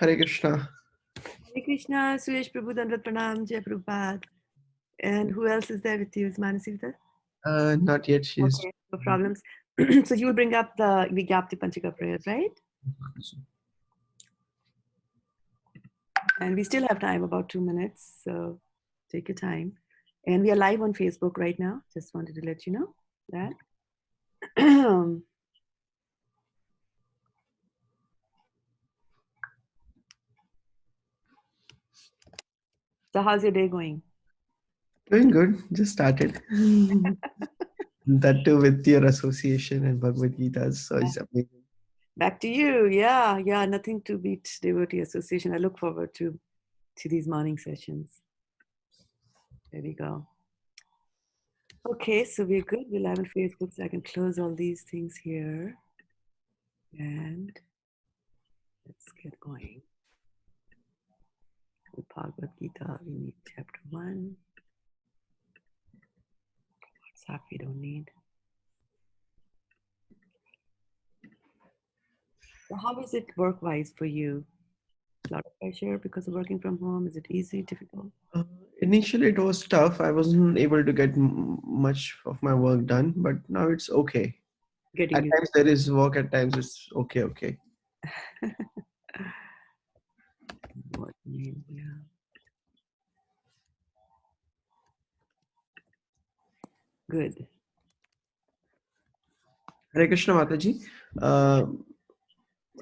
Hare Krishna. Hare Krishna, Suresh Prabhu, Dandat Pranam, Jai Prabhupada. And who else is there with you? Is Manasi with us? Not yet. She's. Okay, no problems. So you will bring up the Vigyapti Panchika prayers, right? And we still have time, about 2 minutes. So take your time. And we are live on Facebook right now. Just wanted to let you know that. So how's your day going? Doing good. Just started. That too with your association and Bhagavad Gita. So it's amazing. Back to you. Yeah, nothing to beat devotee association. I look forward to these morning sessions. There we go. Okay, so we're good. We're live on Facebook, so I can close all these things here. And let's get going. With Bhagavad Gita, we need chapter 1. WhatsApp we don't need. So how is it work-wise for you? A lot of pressure because of working from home? Is it easy, difficult? Initially, it was tough. I wasn't able to get much of my work done, but now it's okay. Getting At you. times there is work. At times it's okay. Okay. What name? Yeah. Good. Hare Krishna Mataji.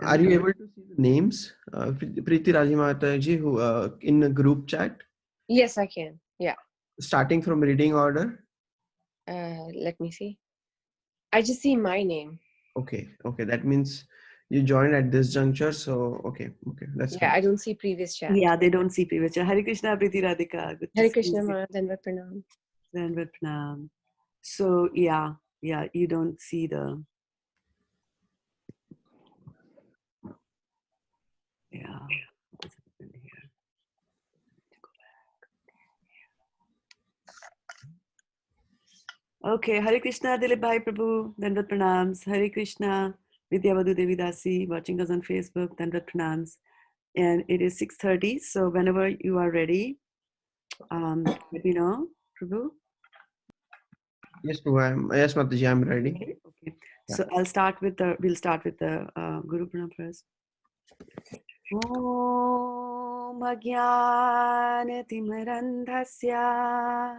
Are you able to see the names? Preeti Raji Mataji, who in a group chat, Yes, I can. Yeah. starting from reading order. Let me see. I just see my name. Okay. That means you joined at this juncture. So okay, that's Yeah, fine. I don't see previous chat. Yeah, they don't see previous. Hare Krishna, Priti Radhika. Good to Hare see Krishna, you. Ma, Dandavat Pranam. Dandavat Pranam. So yeah, you don't see the. Yeah. What's happened here? Go back. Okay, Hare Krishna, Dilip Bhai Prabhu, Dandavat Pranams. Hare Krishna, Shraddha-devi Dasi, watching us on Facebook, Dandavat Pranams. And it is 6:30, so whenever you are ready, let me know, Prabhu. Yes, Prabhu, yes, Mataji, I'm ready. Okay. So we'll start with the Guru Pranam first. Om Ajnanatimrandhasya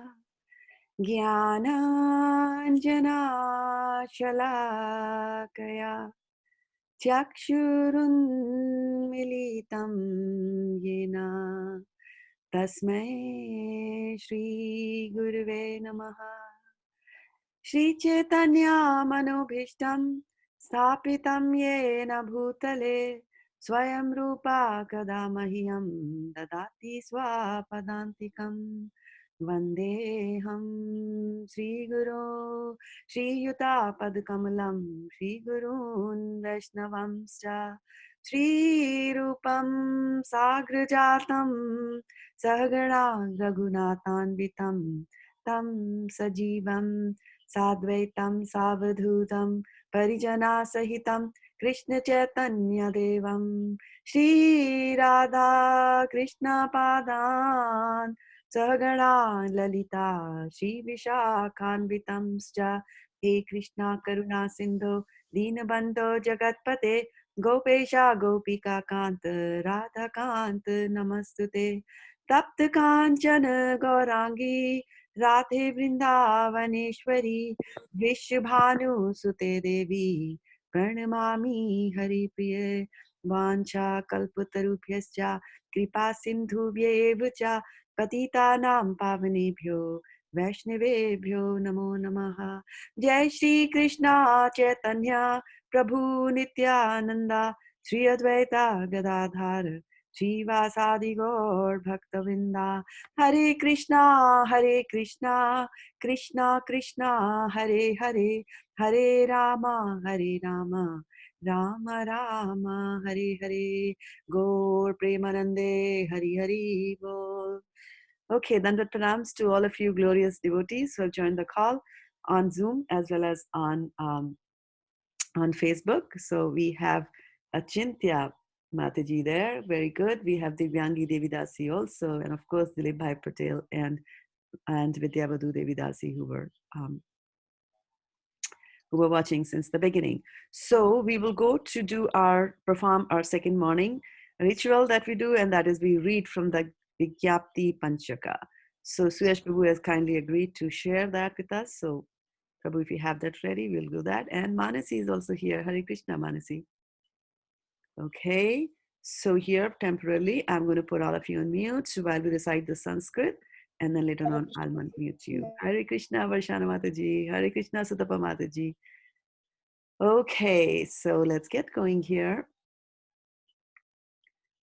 Jnananjanashalakaya Chakshurunmilitam Yena Tasmai Shri Gurave Namaha Shri Chaitanya Manobhishtam Sthapitam Yena Bhutale Swayam Rupa Kadamahyam Dadati Swapadantikam Vandeham Sri Guru Sri Yuta Padkamalam Sri Gurun Vaishnavamscha Sri Rupam Sagrajatam Sahagana Raghunatanvitam Tam Sajivam Sadvaitam Savadhutam Parijana Sahitam Krishna Chaitanya Devam Shri Radha Krishna Padan Sagana Lalita Shri Vishakhanvitamscha He Krishna Karuna Sindhu Dinabandho Jagatpate Gopesha Gopika Kanta Radha Kanta Namastute Tapta Kanchana Gaurangi Radhe Vrindavaneshwari Vishbhanu Sute Devi Pranamami Hari Priye Vancha Kalpatarubhyascha Kripa Sindhubhyevacha Patitanam Pavanebhyo Vaishnavebhyo Namo Namaha Jai Shri Krishna Chaitanya Prabhu Nityananda Shri Advaita Gadadhar Srivasadi Gaur Bhaktavinda Hare Krishna Krishna Krishna Hare Hare Hare Rama Rama Rama Hare Hare Gaur Premanande Hari Hari Bol. Okay, Dandavat Pranams to all of you glorious devotees who have joined the call on Zoom as well as on Facebook. So we have Achintya Mataji there. Very good. We have Divyangi-devi Dasi also, and of course Dilip Bhai Patel and Vidyavadhu-devi Dasi who were watching since the beginning. So we will go to perform our second morning ritual that we do, and that is we read from the Vigyapti Panchaka. So Suyash Prabhu has kindly agreed to share that with us. So Prabhu, if you have that ready, we'll do that. And Manasi is also here. Hare Krishna, Manasi. Okay, so here temporarily, I'm going to put all of you on mute while we recite the Sanskrit, and then later on, I'll mute you. Hare Krishna, Varshana Mataji. Hare Krishna, Sutapa Mataji. Okay, so let's get going here.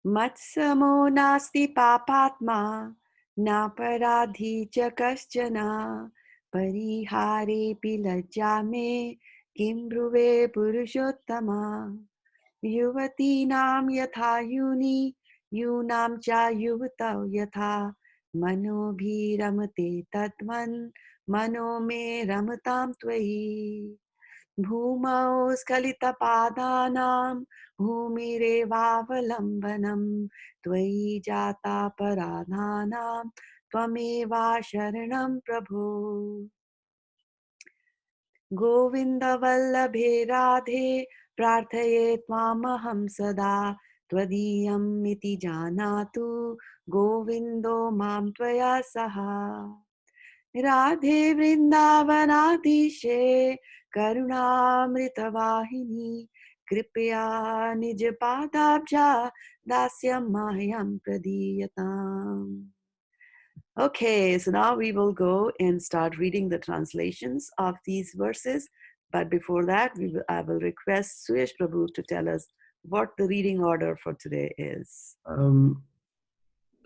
Matsamo nasti papatma, na paradhi cha kaschana, parihare pilajame, kim bruve purushottama. युवतीनां यथा uni यूनां च युवतौ यथा मनोभिरमते तद्वन् मनो मे रमतां त्वयि भूमौ स्खलितपादानां भूमिरेवावलम्बनं त्वयि जाता पराधानां त्वमेवा शरणं प्रभो गोविन्द वल्लभे राधे प्रार्थये त्वामहं सदा त्वदीयम् इति जानातु गोविन्दो मां त्वया सह राधे वृन्दावनाधीशे करुणामृतवाहिनी कृपया निजपादाब्जा दास्यं मह्यं प्रदीयताम्. Okay, so now we will go and start reading the translations of these verses. But before that, I will request Suyash Prabhu to tell us what the reading order for today is.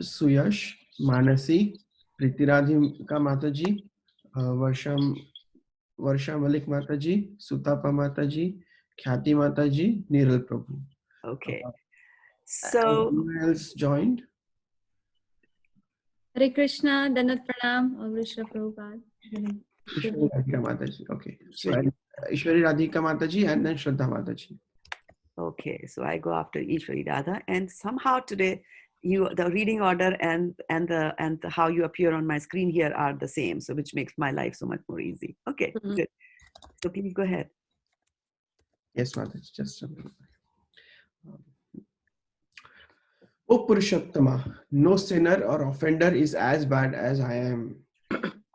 Suyash, Manasi, Pritiradhika Mataji, Varsha Malik Mataji, Sutapa Mataji, Khyati Mataji, Niral Prabhu. Okay. So anyone else joined? Hare Krishna, Danat Pranam, Vishra Prabhupada. Ishwari Radhika Mataji. Okay. So Ishwari Radhika Mataji and then Shraddha Mataji. Okay, so I go after Ishwari Radha, and somehow today the reading order and how you appear on my screen here are the same, so which makes my life so much more easy. Okay, good. So please go ahead. Yes, Mataji, just a minute. O Purushottama, no sinner or offender is as bad as I am.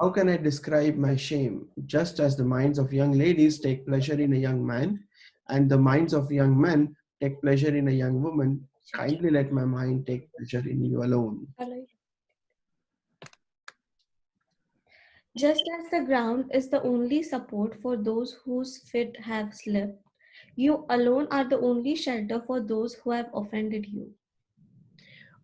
How can I describe my shame? Just as the minds of young ladies take pleasure in a young man, and the minds of young men take pleasure in a young woman, kindly let my mind take pleasure in you alone. Just as the ground is the only support for those whose feet have slipped, you alone are the only shelter for those who have offended you.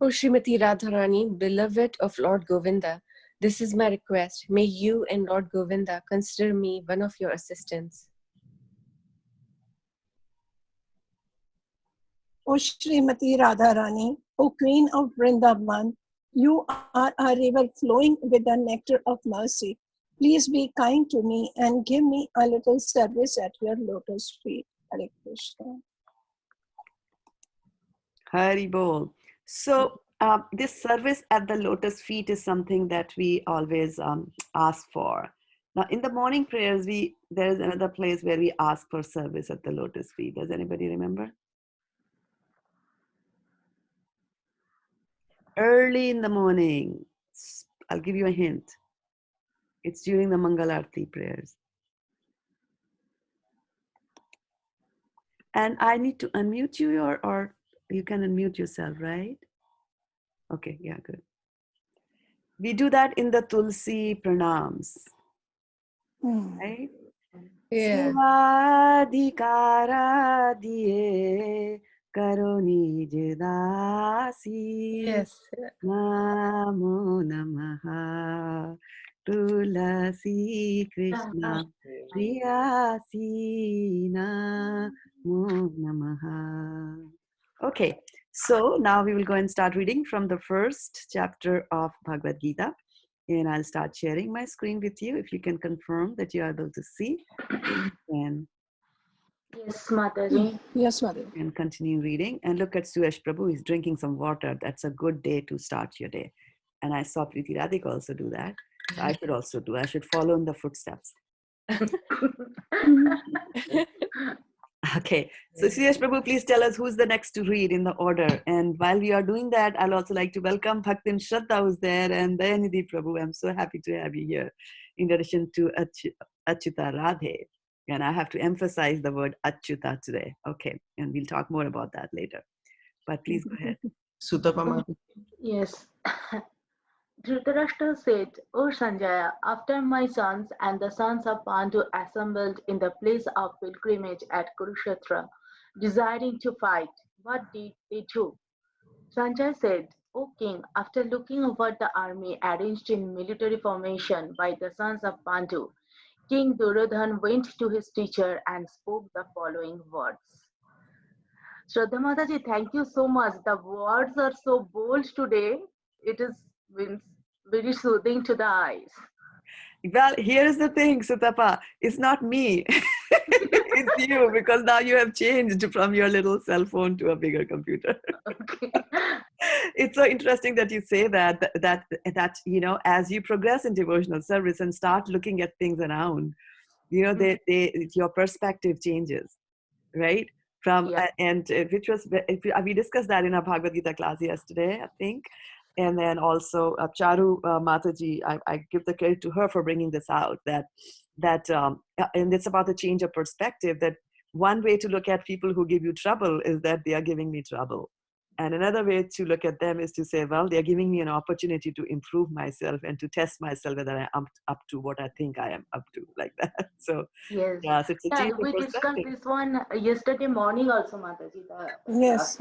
O Srimati Radharani, beloved of Lord Govinda, this is my request. May you and Lord Govinda consider me one of your assistants. O Srimati Radharani, O Queen of Vrindavan, you are a river flowing with the nectar of mercy. Please be kind to me and give me a little service at your lotus feet. Hare Krishna. Hari Bol. So this service at the lotus feet is something that we always ask for. Now in the morning prayers, there is another place where we ask for service at the lotus feet. Does anybody remember? Early in the morning. I'll give you a hint. It's during the Mangalarti prayers. And I need to unmute you or you can unmute yourself, right? Okay, yeah, good. We do that in the Tulsi pranams, right? Yeah. Svadhikara diye karo nij dasi. Yes. Namo namaha Tulasi Krishna Priyasi Namo namaha. Okay, so now we will go and start reading from the first chapter of Bhagavad Gita. And I'll start sharing my screen with you. If you can confirm that you are able to see, then Yes, Mataji. Yes, Mother. And continue reading. And look at Suyash Prabhu, he's drinking some water. That's a good day to start your day. And I saw Preeti Radhika also do that. So I should also do. I should follow in the footsteps. Okay. So Suyash Prabhu, please tell us who's the next to read in the order. And while we are doing that, I'll also like to welcome Bhaktin Shraddha, who's there, and Dayanidhi Prabhu. I'm so happy to have you here, in addition to Achyuta Radhe. And I have to emphasize the word Achyuta today. Okay. And we'll talk more about that later. But please go ahead. Sutapa Mataji. Yes. Dhritarashtra said, O Sanjaya, after my sons and the sons of Pandu assembled in the place of pilgrimage at Kurukshetra, desiring to fight, what did they do? Sanjay said, O king, after looking over the army arranged in military formation by the sons of Pandu, King Duryodhan went to his teacher and spoke the following words. Shraddha Mataji, thank you so much. The words are so bold today. It is very soothing to the eyes. Well, here's the thing, Sutapa. It's not me. It's you, because now you have changed from your little cell phone to a bigger computer. Okay. It's so interesting that you say that you know, as you progress in devotional service and start looking at things around, you know, your perspective changes, right? From Yeah. which was we discussed that in our Bhagavad Gita class yesterday, I think. And then also Charu Mataji, I give the credit to her for bringing this out, that and it's about the change of perspective, that one way to look at people who give you trouble is that they are giving me trouble. And another way to look at them is to say, well, they're giving me an opportunity to improve myself and to test myself whether I am up to what I think I am up to, like that. So, Yes. yes, it's a Yeah, change of we discussed perspective. this one yesterday morning also, Mataji. Yes.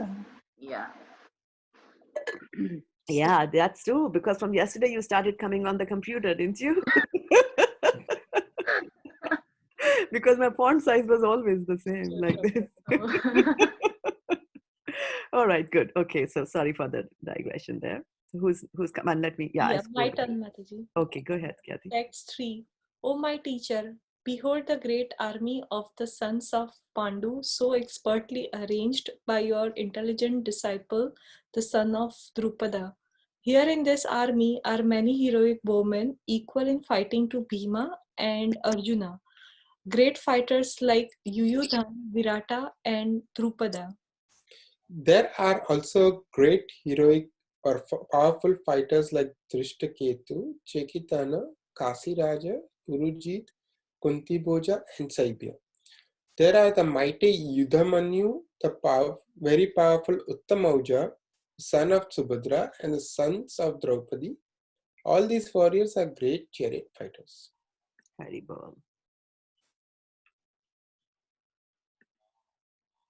Yeah. Yeah, that's true. Because from yesterday you started coming on the computer, didn't you? Because my font size was always the same, like this. All right, good. Okay, so sorry for the digression there. So who's come on? Let me. Yeah, Yeah, I my scrolled. turn, Mataji. Okay, go ahead, Kathy. Text 3. O my teacher, behold the great army of the sons of Pandu, so expertly arranged by your intelligent disciple, the son of Drupada. Here in this army are many heroic bowmen, equal in fighting to Bhima and Arjuna. Great fighters like Yuyudhan, Virata, and Drupada. There are also great heroic or powerful fighters like Drishtaketu, Chekitana, Kasiraja, Purujit, Kuntiboja, and Saibya. There are the mighty Yudhamanyu, the very powerful Uttamauja, son of Subhadra, and the sons of Draupadi. All these warriors are great chariot fighters. Haribol.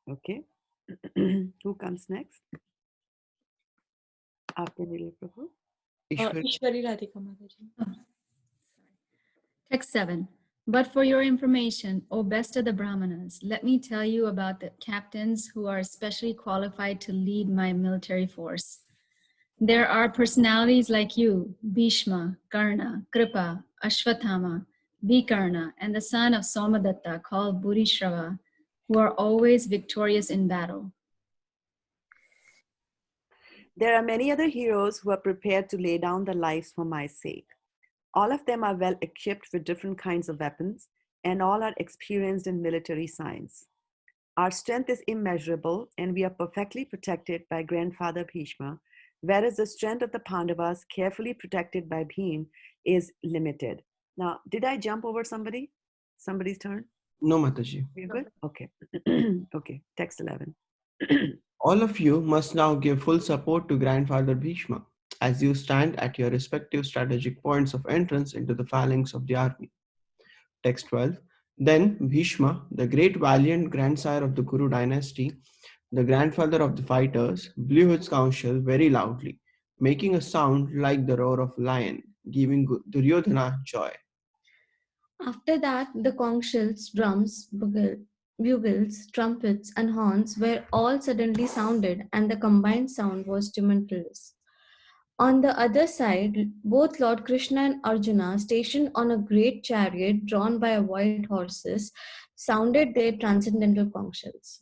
Okay. Who comes next? After Nilay Prabhu? Ishwari. Ishwari Radhika Mataji. Text 7. But for your information, O best of the Brahmanas, let me tell you about the captains who are especially qualified to lead my military force. There are personalities like you, Bhishma, Karna, Kripa, Ashwathama, Vikarna, and the son of Somadatta called Burishrava, who are always victorious in battle. There are many other heroes who are prepared to lay down their lives for my sake. All of them are well equipped with different kinds of weapons, and all are experienced in military science. Our strength is immeasurable, and we are perfectly protected by grandfather Bhishma, whereas the strength of the Pandavas, carefully protected by Bhim, is limited. Now, did I jump over somebody? Somebody's turn? No, Mataji. We're good? Okay. Okay, text 11. All of you must now give full support to Grandfather Bhishma as you stand at your respective strategic points of entrance into the phalanx of the army. Text 12. Then Bhishma, the great valiant grandsire of the Kuru dynasty, the grandfather of the fighters, blew his counsel very loudly, making a sound like the roar of a lion, giving Duryodhana joy. After that, the conch shells, drums, bugles, trumpets, and horns were all suddenly sounded, and the combined sound was tumultuous. On the other side, both Lord Krishna and Arjuna, stationed on a great chariot drawn by white horses, sounded their transcendental conch shells.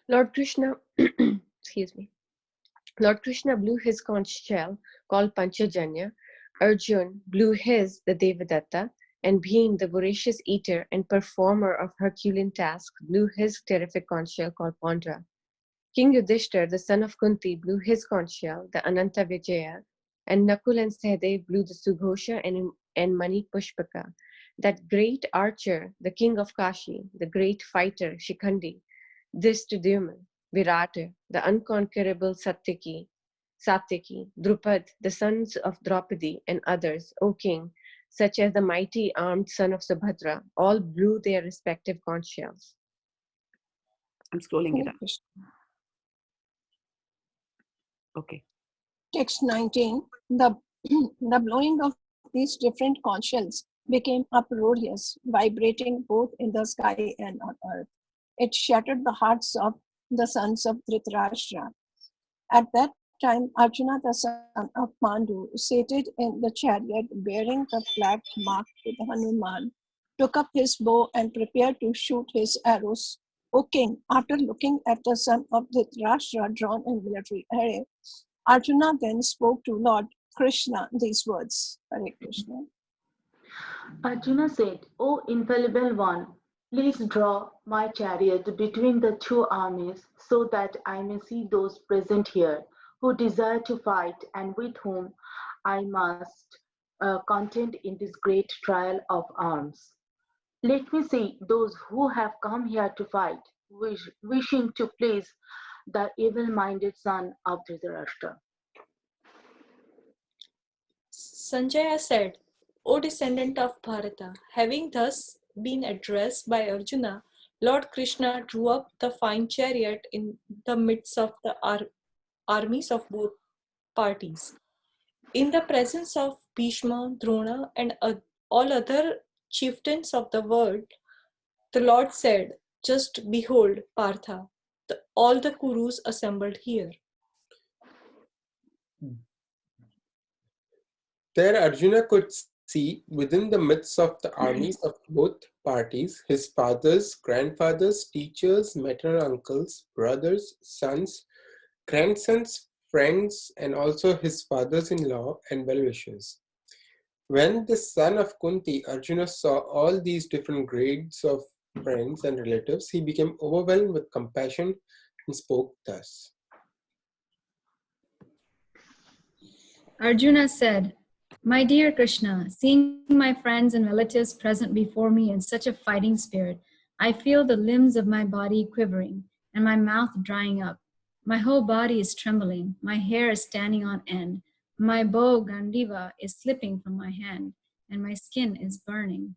Lord Krishna, excuse me. Lord Krishna blew his conch shell called Panchajanya. Arjun blew his, the Devadatta, and Bhim, the voracious eater and performer of Herculean tasks, blew his terrific conch shell called Pondra. King Yudhishthir, the son of Kunti, blew his conch shell, the Ananta Vijaya, and Nakul and Sahadev blew the Sughosha and Mani Pushpaka. That great archer, the king of Kashi, the great fighter, Shikhandi, Dhristadyumna, Virata, the unconquerable Satyaki, Drupad, the sons of Draupadi, and others, O king, such as the mighty armed son of Subhadra, all blew their respective conch shells. I'm scrolling it Hare up. Krishna. Okay. Text 19. The blowing of these different conch shells became uproarious, vibrating both in the sky and on earth. It shattered the hearts of the sons of Dhritarashtra. At that time, Arjuna, the son of Pandu, seated in the chariot bearing the flag marked with Hanuman, took up his bow and prepared to shoot his arrows. O king, after looking at the son of Dhritarashtra drawn in military array, Arjuna then spoke to Lord Krishna these words. Hare Krishna. Arjuna said, O infallible one, please draw my chariot between the two armies so that I may see those present here who desire to fight and with whom I must contend in this great trial of arms. Let me see those who have come here to fight, wishing to please the evil-minded son of Dhritarashtra. Sanjaya said, O descendant of Bharata, having thus been addressed by Arjuna, Lord Krishna drew up the fine chariot in the midst of the armies of both parties. In the presence of Bhishma, Drona, and all other chieftains of the world, the Lord said, Just behold, Partha, all the Kurus assembled here. There Arjuna could see within the midst of the armies of both parties his fathers, grandfathers, teachers, maternal uncles, brothers, sons, grandsons, friends, and also his fathers-in-law and well-wishers. When the son of Kunti, Arjuna, saw all these different grades of friends and relatives, he became overwhelmed with compassion and spoke thus. Arjuna said, My dear Krishna, seeing my friends and relatives present before me in such a fighting spirit, I feel the limbs of my body quivering and my mouth drying up. My whole body is trembling, my hair is standing on end, my bow Gandiva is slipping from my hand, and my skin is burning.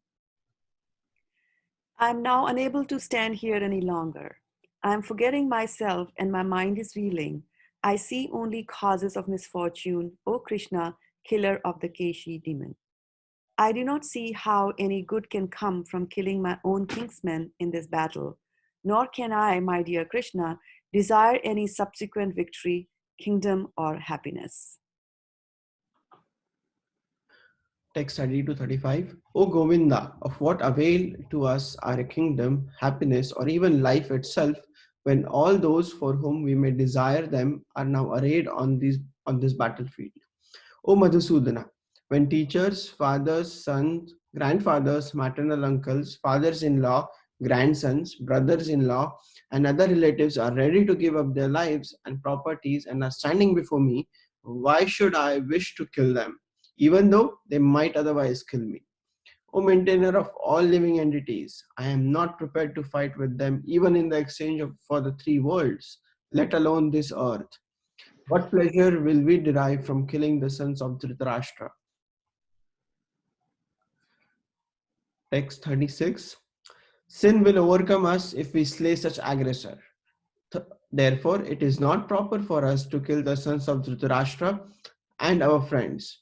I am now unable to stand here any longer. I am forgetting myself and my mind is reeling. I see only causes of misfortune, O Krishna, killer of the Keshi demon. I do not see how any good can come from killing my own kinsmen in this battle, nor can I, my dear Krishna, desire any subsequent victory, kingdom, or happiness. Text 30 to 35. O Govinda, of what avail to us are a kingdom, happiness, or even life itself, when all those for whom we may desire them are now arrayed on this battlefield? O Madhusudana, when teachers, fathers, sons, grandfathers, maternal uncles, fathers-in-law, grandsons, brothers-in-law, and other relatives are ready to give up their lives and properties and are standing before me, why should I wish to kill them, even though they might otherwise kill me? O maintainer of all living entities, I am not prepared to fight with them even in the exchange for the three worlds, let alone this earth. What pleasure will we derive from killing the sons of Dhritarashtra? Text 36. Sin will overcome us if we slay such aggressor. Therefore, it is not proper for us to kill the sons of Dhritarashtra and our friends.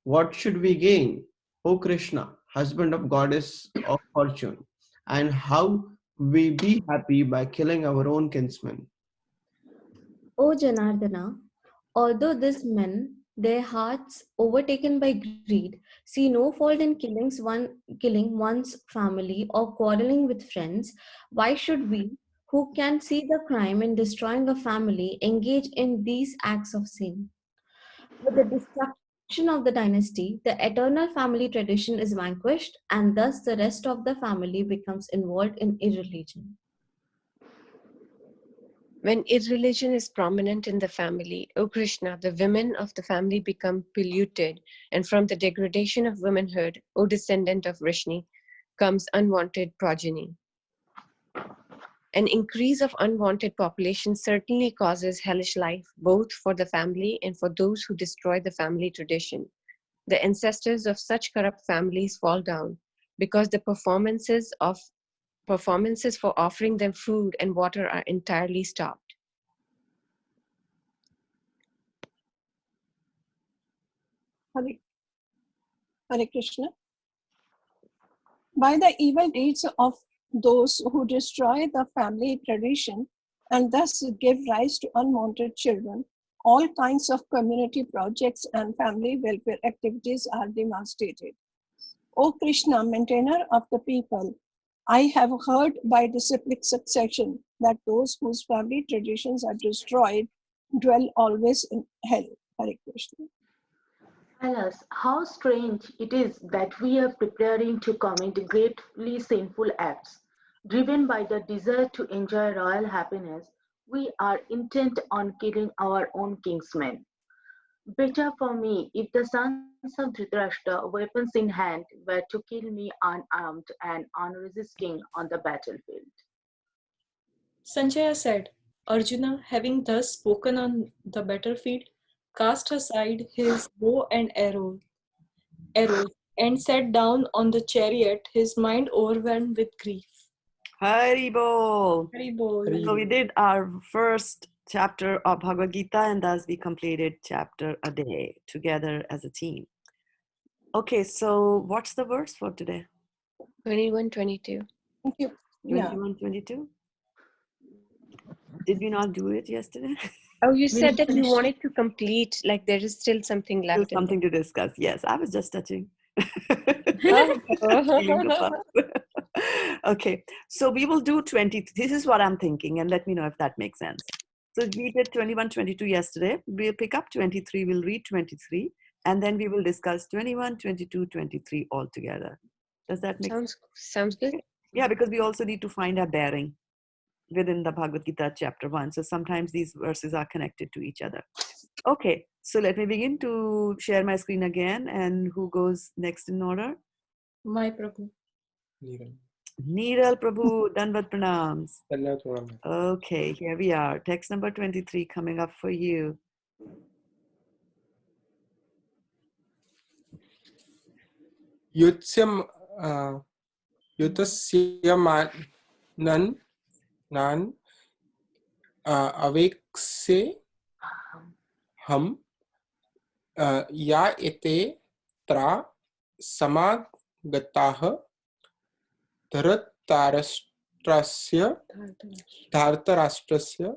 What should we gain? O Krishna, husband of goddess of fortune, and how we be happy by killing our own kinsmen? O Janardana, although these men their hearts overtaken by greed, see no fault in killing one's family or quarreling with friends, why should we, who can see the crime in destroying a family, engage in these acts of sin? With the destruction of the dynasty, the eternal family tradition is vanquished, and thus the rest of the family becomes involved in irreligion. When irreligion is prominent in the family, O Krishna, the women of the family become polluted, and from the degradation of womanhood, O descendant of Vrishni, comes unwanted progeny. An increase of unwanted population certainly causes hellish life, both for the family and for those who destroy the family tradition. The ancestors of such corrupt families fall down because the performances for offering them food and water are entirely stopped. Hare, Hare Krishna. By the evil deeds of those who destroy the family tradition and thus give rise to unwanted children, all kinds of community projects and family welfare activities are devastated. O Krishna, maintainer of the people, I have heard by disciplic succession that those whose family traditions are destroyed dwell always in hell. Hare Krishna. Alas, how strange it is that we are preparing to commit gravely sinful acts. Driven by the desire to enjoy royal happiness, we are intent on killing our own kinsmen. Better for me if the sons of Dhritarashtra, weapons in hand, were to kill me unarmed and unresisting on the battlefield. Sanjaya said, Arjuna, having thus spoken on the battlefield, cast aside his bow and arrows, and sat down on the chariot, his mind overwhelmed with grief. Hari Bol. Hari Bol. So we did our first chapter of Bhagavad Gita, and thus we completed chapter a day together as a team. Okay, so what's the verse for today? 21-22. Thank you. Yeah. 21, 22? Did we not do it yesterday? Oh, you We said that you finished. wanted to complete, like there is still something Still left in something to discuss. Yes, I was just touching. Oh. Feeling the pulse. Okay, so we will do 20. This is what I'm thinking, and let me know if that makes sense. So we did 21, 22 yesterday. We'll pick up 23. We'll read 23, and then we will discuss 21, 22, 23 all together. Does that make sense? Sounds good. Yeah, because we also need to find our bearing within the Bhagavad Gita chapter 1. So sometimes these verses are connected to each other. Okay, so let me begin to share my screen again. And who goes next in order? My Prabhu. Neeral. Neeral Prabhu, Danvat Pranams. Dandavat Pranam. Okay, here we are. Text number 23 coming up for you. Yutsam Yutasyaman nan avekse ham ya ete tra samagataha Dhartarashtrasya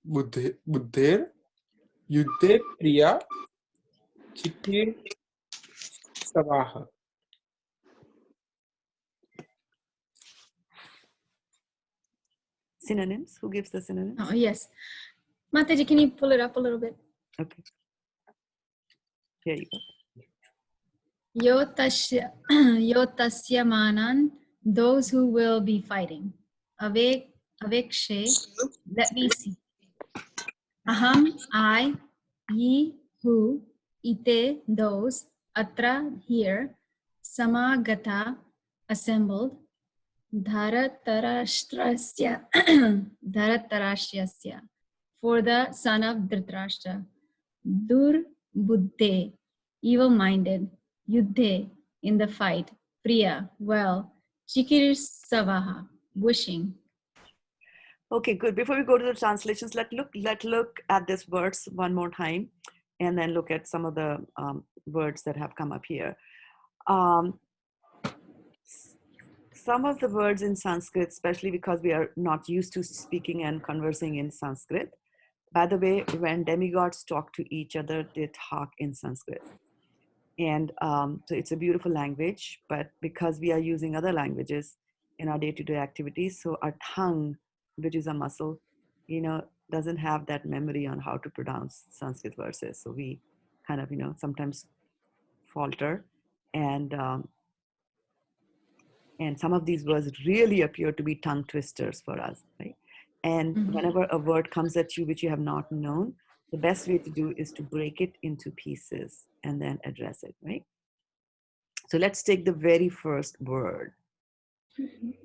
Buddhir Yuddhe Priya Chikir Savaha. Synonyms? Who gives the synonyms? Oh, yes. Mataji, can you pull it up a little bit? Okay. Here you go. Yotasya manan, those who will be fighting. Avekshe, let me see. Aham, I, ye, who, ite, those, atra, here, samagata, assembled, dharatarashtrasya, dharatarashyasya, for the son of Dhritarashtra, dur buddhe, evil-minded, yuddhe, in the fight, priya, well, chikir savaha, wishing. Okay, good. Before we go to the translations, let's look at this verse one more time, and then look at some of the words that have come up here. Some of the words in Sanskrit, especially because we are not used to speaking and conversing in Sanskrit, by the way, when demigods talk to each other, they talk in Sanskrit. And so it's a beautiful language, but because we are using other languages in our day-to-day activities, so our tongue, which is a muscle, doesn't have that memory on how to pronounce Sanskrit verses. So we kind of, sometimes falter, and some of these words really appear to be tongue twisters for us, right? And whenever a word comes at you which you have not known, the best way to do is to break it into pieces and then address it, right? So let's take the very first word,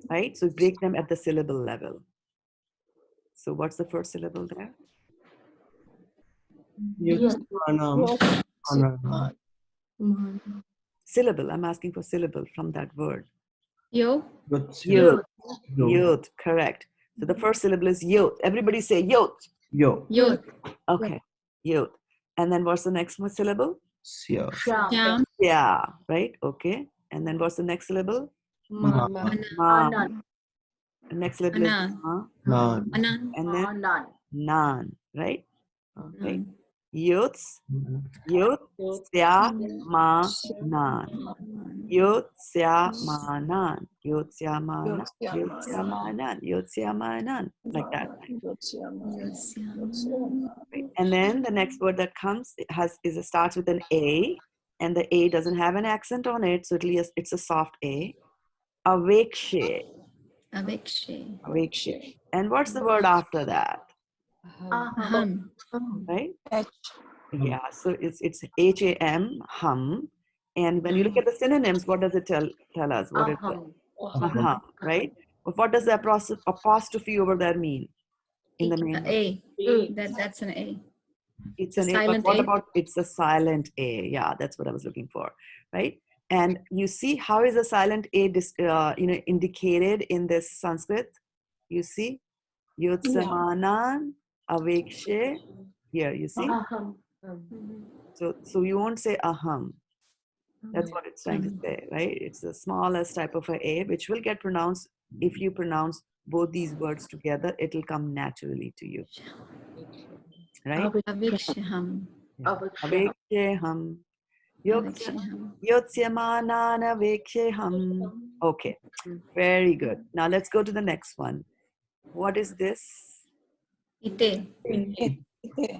right? So break them at the syllable level. So what's the first syllable there? Yes. Syllable. I'm asking for syllable from that word. Yo. Youth. Youth. Correct. So the first syllable is youth. Everybody say youth. Yo. Yo. Okay. Youth. And then what's the next syllable? Sia. Sham. Yeah. Right. Okay. And then what's the next syllable? Ma. Ma. Anan. The next syllable is Anan. ma. Nan. Anan. And then Anan. nan. Right. Okay. Anan. Youths. Youth. Sya ma nan. Yot sya ma nan. Yot sya ma nan. Yot sya ma nan. Yot sya ma nan. Like that. Right? And then the next word that comes starts with an A, and the A doesn't have an accent on it, so it's a soft A. Avekshe. Avekshe. Avekshe. And what's the word after that? Aham. Aham. Right? H. Yeah. So it's HAM, hum. And when you look at the synonyms, what does it tell us? What is it? Aham. Right? But what does the apostrophe over there mean in the main? A. A. That's an A. It's a an A, but silent what A. about it's a silent A? Yeah, that's what I was looking for, right? And you see how is a silent A indicated in this Sanskrit? You see, Yotsamanan Avekshe. Here, you see. Aham. So you won't say aham. That's what it's trying to say, right? It's the smallest type of a which will get pronounced. If you pronounce both these words together, it'll come naturally to you, right? Avikshaham. Aveksheham. Avikshaham. Yotsyamanana aveksheham. Okay, very good. Now let's go to the next one. What is this? Ite.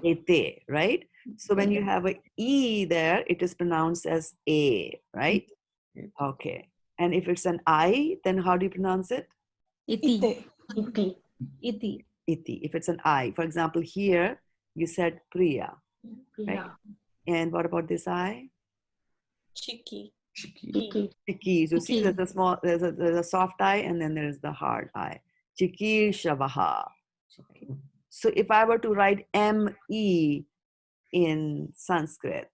Ete, right? So when you have a E there, it is pronounced as A, right? Okay. And if it's an I, then how do you pronounce it? Iti. Iti. Iti. Iti. If it's an I, for example, here you said Priya, right? And what about this I? Chiki. Chiki. Chiki. So see, Chiki. there's a soft I, and then there's the hard I. Chiki Shavaha. So if I were to write M-E in Sanskrit,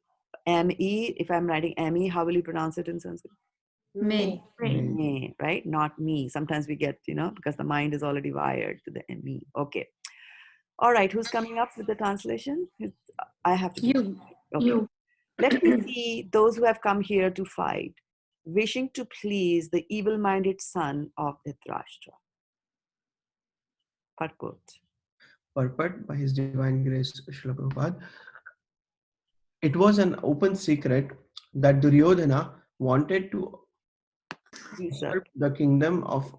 M-E, if I'm writing M-E, how will you pronounce it in Sanskrit? Me. Me, right? Not me. Sometimes we get, because the mind is already wired to the me. Okay. All right. Who's coming up with the translation? I have to do You. it. Okay. Let me see those who have come here to fight, wishing to please the evil-minded son of Dhritarashtra. Purport. Purport by His Divine Grace Srila Prabhupada. It was an open secret that Duryodhana wanted to usurp the kingdom of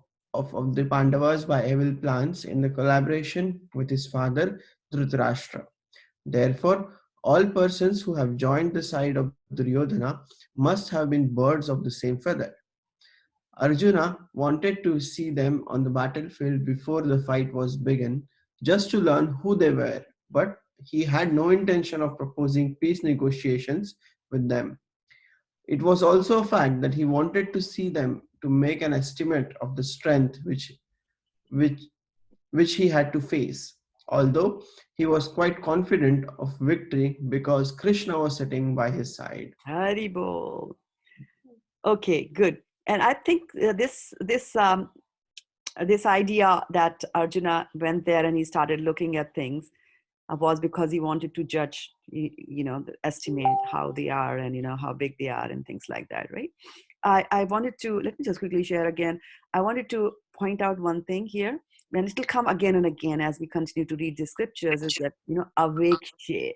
the Pandavas by evil plans in the collaboration with his father Dhritarashtra. Therefore, all persons who have joined the side of Duryodhana must have been birds of the same feather. Arjuna wanted to see them on the battlefield before the fight was begun, just to learn who they were, but he had no intention of proposing peace negotiations with them. It was also a fact that he wanted to see them to make an estimate of the strength which he had to face, although he was quite confident of victory because Krishna was sitting by his side. Haribol. Okay, good. And I think this idea that Arjuna went there and he started looking at things was because he wanted to judge, estimate how they are and, how big they are and things like that, right? I wanted to, let me just quickly share again. I wanted to point out one thing here. and it'll come again and again as we continue to read the scriptures, is that, avekshe,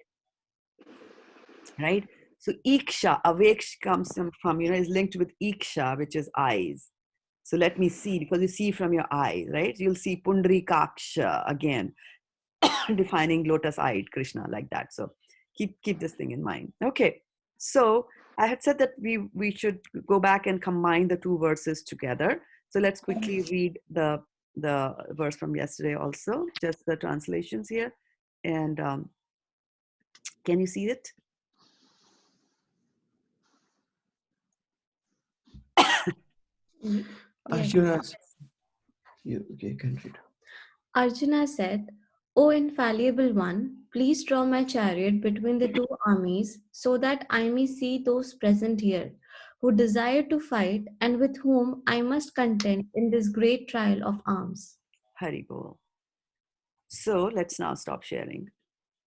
right? So iksha, aveksh comes from, is linked with iksha, which is eyes. So let me see, because you see from your eyes, right? You'll see Pundrikaksha again, defining lotus-eyed Krishna, like that. So keep this thing in mind. Okay, so I had said that we should go back and combine the two verses together. So let's quickly read the verse from yesterday also, just the translations here. And can you see it? Yes. Arjuna, okay, can read. Arjuna said, O infallible one, please draw my chariot between the two armies so that I may see those present here who desire to fight and with whom I must contend in this great trial of arms. Hari Bol. So let's now stop sharing.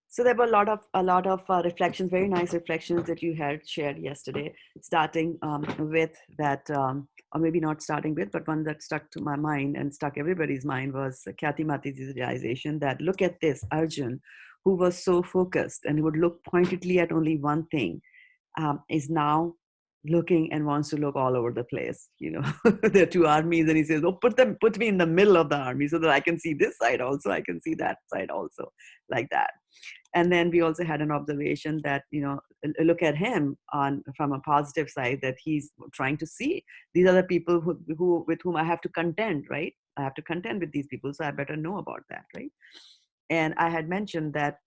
So there were a lot of reflections, very nice reflections that you had shared yesterday, starting with that, or maybe not starting with, but one that stuck to my mind and stuck everybody's mind was Khyati Mataji's realization that, look at this, Arjun, who was so focused and would look pointedly at only one thing, is now looking and wants to look all over the place. There are two armies, and he says, "Oh, put me in the middle of the army so that I can see this side also, I can see that side also," like that. And then we also had an observation that, look at him from a positive side, that he's trying to see these are the people who with whom I have to contend, right? I have to contend with these people, so I better know about that, right? And I had mentioned that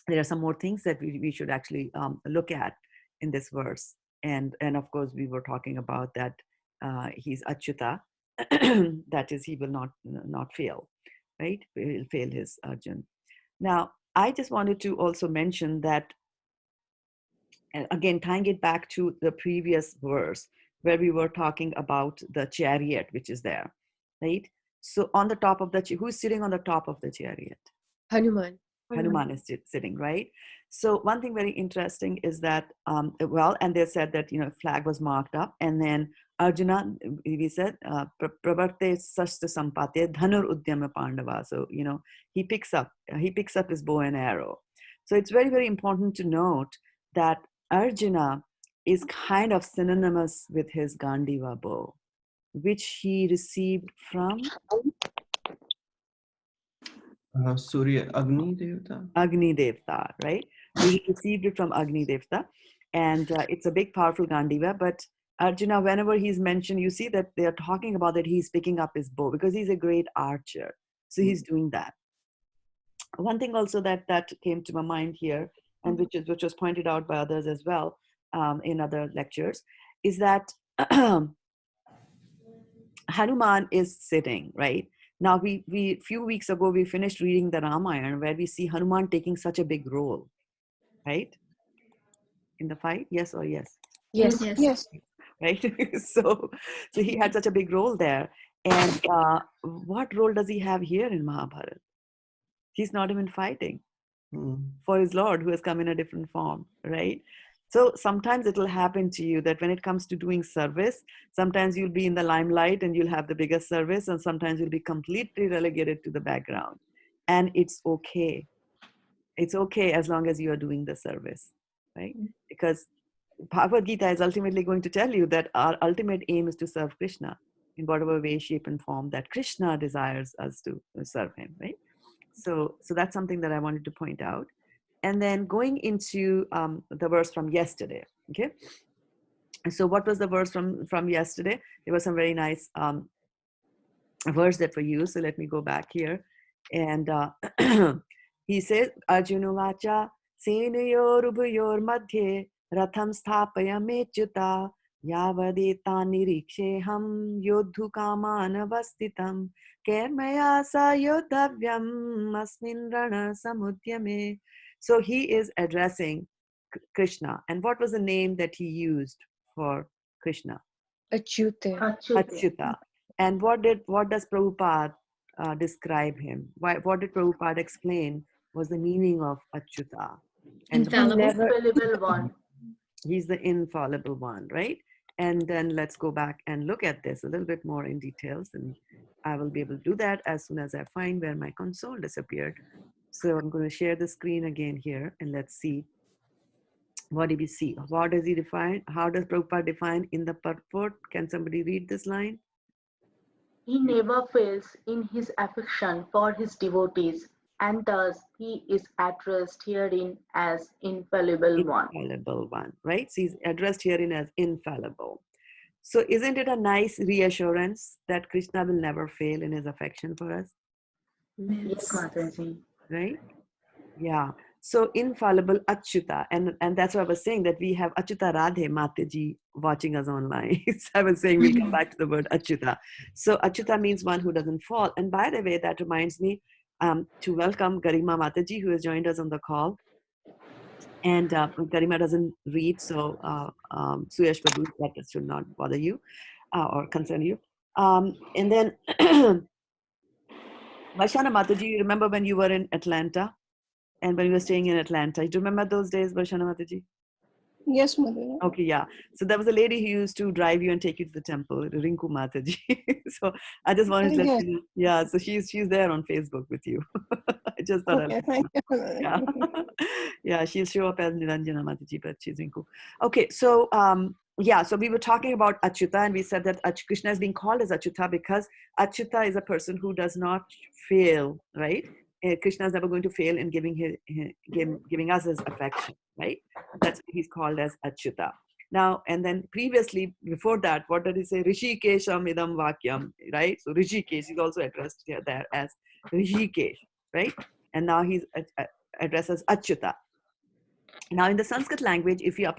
there are some more things that we should actually look at in this verse. And of course, we were talking about that he's Achyuta, that is, he will not fail, right? He'll fail his Arjun. Now, I just wanted to also mention that, and again, tying it back to the previous verse where we were talking about the chariot, which is there, right? So on the top of who's sitting on the top of the chariot? Hanuman. Hanuman is sitting, right? So one thing very interesting is that, and they said that, flag was marked up, and then Arjuna, we said, Prabharte sashta sampate dhanur udyama pandava. So, he picks up his bow and arrow. So it's very, very important to note that Arjuna is kind of synonymous with his Gandiva bow, which he received from Surya Agni Devata. Agni Devta, right? So he received it from Agni Devta, and it's a big, powerful Gandiva. But Arjuna, whenever he's mentioned, you see that they are talking about that he's picking up his bow because he's a great archer. So he's doing that. One thing also that came to my mind here, and which was pointed out by others as well in other lectures, is that Hanuman is sitting, right? Now, we few weeks ago, we finished reading the Ramayana where we see Hanuman taking such a big role, right? In the fight, yes or yes? Yes. Yes. Right? So he had such a big role there. And what role does he have here in Mahabharata? He's not even fighting for his Lord who has come in a different form, right? So sometimes it will happen to you that when it comes to doing service, sometimes you'll be in the limelight and you'll have the biggest service, and sometimes you'll be completely relegated to the background. And it's okay. It's okay as long as you are doing the service, right? Because Bhagavad Gita is ultimately going to tell you that our ultimate aim is to serve Krishna in whatever way, shape, and form that Krishna desires us to serve him, right? So that's something that I wanted to point out. And then going into the verse from yesterday, okay? So what was the verse from yesterday? There was some very nice words that were used. So let me go back here. And he says, Arjuna vacha senayor ubhayor madhye ratham sthapaya mechuta yavadeta niriksheham yodhu kaman avastitam kermaya sa yodhavyam asmin rana samudyame. So he is addressing Krishna. And what was the name that he used for Krishna? Achyuta. Achyuta. And what does Prabhupada describe him? What did Prabhupada explain was the meaning of Achyuta? And Infallible. Infallible one. he's the infallible one, right? And then let's go back and look at this a little bit more in details. And I will be able to do that as soon as I find where my console disappeared. So I'm going to share the screen again here, and let's see. What do we see? What does he define? How does Prabhupada define in the purport? Can somebody read this line? He never fails in his affection for his devotees, and thus he is addressed herein as infallible one. Infallible one, right? So he's addressed herein as infallible. So isn't it a nice reassurance that Krishna will never fail in his affection for us? Yes, Mataji. Right? Yeah. So infallible Achyuta. And that's what I was saying, that we have Achyuta Radhe Mataji watching us online. So I was saying we'll come back to the word Achyuta. So Achyuta means one who doesn't fall. And by the way, that reminds me to welcome Garima Mataji, who has joined us on the call. And Garima doesn't read, so Suyash Prabhu, that should not bother you or concern you. And then Varshana Mataji, you remember when you were in Atlanta? And when we were staying in Atlanta, do you remember those days, Varshana Mataji? Yes, Mother. Okay, yeah. So there was a lady who used to drive you and take you to the temple, Rinku Mataji. So I just wanted to let Yes. you know. Yeah, so she's there on Facebook with you. I just thought Okay, I'll thank you, Mother. yeah. Yeah, she'll show up as Niranjana Mataji, but she's Rinku. Okay, so yeah, so we were talking about Achyuta, and we said that Krishna is being called as Achyuta because Achyuta is a person who does not fail, right? Krishna is never going to fail in giving us his affection, right? That's why he's called as Achyuta. Now, and then previously, before that, what did he say? Rishikesham idam vakyam, right? So Rishikesh is also addressed here there as Rishikesh, right? And now he's addressed as Achyuta. Now, in the Sanskrit language, if you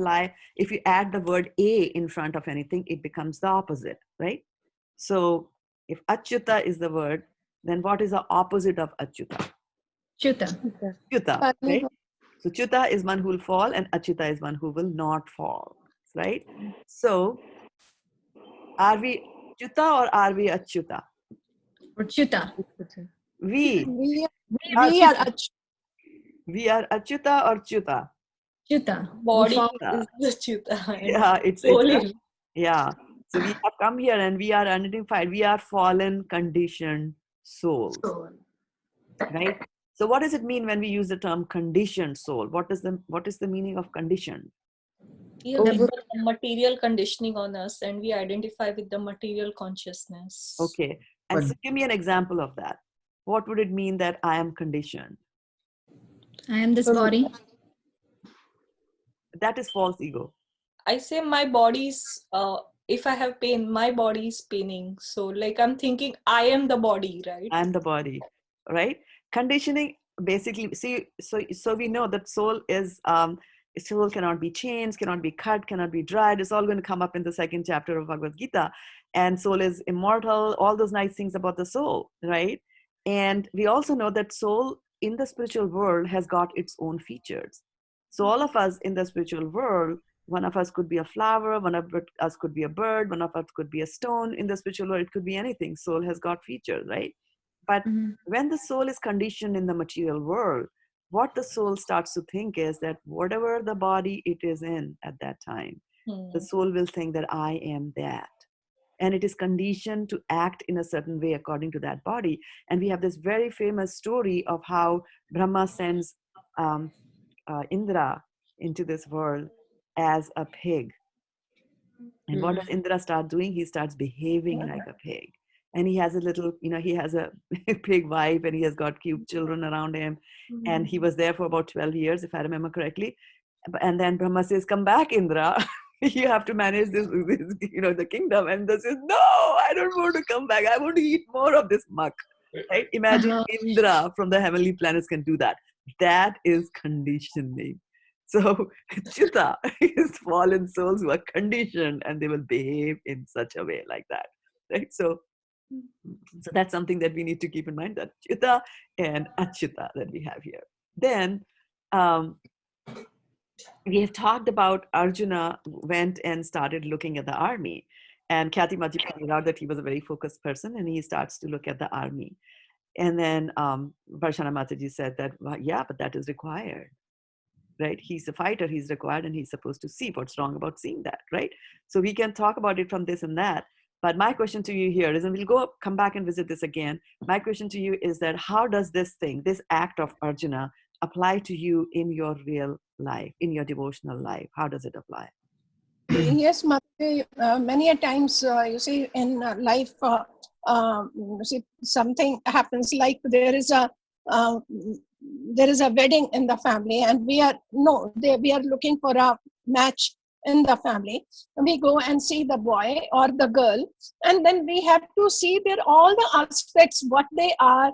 add the word a in front of anything, it becomes the opposite, right? So if Achyuta is the word, then what is the opposite of Achyuta? Chuta. Achyuta, right? So Chuta is one who will fall and Achyuta is one who will not fall, right? So are we Chuta or are we Achyuta? Or Chuta. We We are are Achyuta or Chuta? Chuta. Body Fall. is the Chuta. Yeah, Soul is yeah. So we have come here and we are identified. We are fallen, conditioned souls, Soul. right? So what does it mean when we use the term conditioned soul? What is the meaning of conditioned? we have given a material conditioning on us and we identify with the material consciousness. Okay. And so give me an example of that. What would it mean that I am conditioned? I am this body. That is false ego. I say my body's, if I have pain, my body is paining. So like I'm thinking I am the body, right? I am the body, right? Conditioning basically, see, so we know that soul cannot be changed, cannot be cut, cannot be dried. It's all going to come up in the second chapter of Bhagavad Gita. And soul is immortal, all those nice things about the soul, right? And we also know that soul in the spiritual world has got its own features. So all of us in the spiritual world, one of us could be a flower, one of us could be a bird, one of us could be a stone. In the spiritual world, it could be anything. Soul has got features, right? But when the soul is conditioned in the material world, what the soul starts to think is that whatever the body it is in at that time, the soul will think that I am that. And it is conditioned to act in a certain way according to that body. And we have this very famous story of how Brahma sends Indra into this world as a pig. And what does Indra start doing? He starts behaving like a pig. And he has a little, he has a pig wife and he has got cute children around him. And he was there for about 12 years, if I remember correctly. And then Brahma says, come back, Indra. You have to manage this, the kingdom. And Indra says, no, I don't want to come back. I want to eat more of this muck. Right? Imagine Indra from the heavenly planets can do that. That is conditioning. So Chitta is fallen souls who are conditioned and they will behave in such a way like that. Right? So that's something that we need to keep in mind, that Chitta and Achyuta that we have here. Then we have talked about Arjuna went and started looking at the army. And Khyati Maji pointed out that he was a very focused person and he starts to look at the army. And then Varshana Mataji said that, well, yeah, but that is required. Right? He's a fighter, he's required, and he's supposed to see. What's wrong about seeing that, right? So we can talk about it from this and that, But my question to you here is, and we'll come back and visit this again. My question to you is that how does this act of Arjuna apply to you in your real life, in your devotional life? How does it apply? Yes, Mataji, many a times you see in life, you see something happens like uh, there is a wedding in the family, and we are looking for a match in the family. We go and see the boy or the girl, and then we have to see their all the aspects, what they are,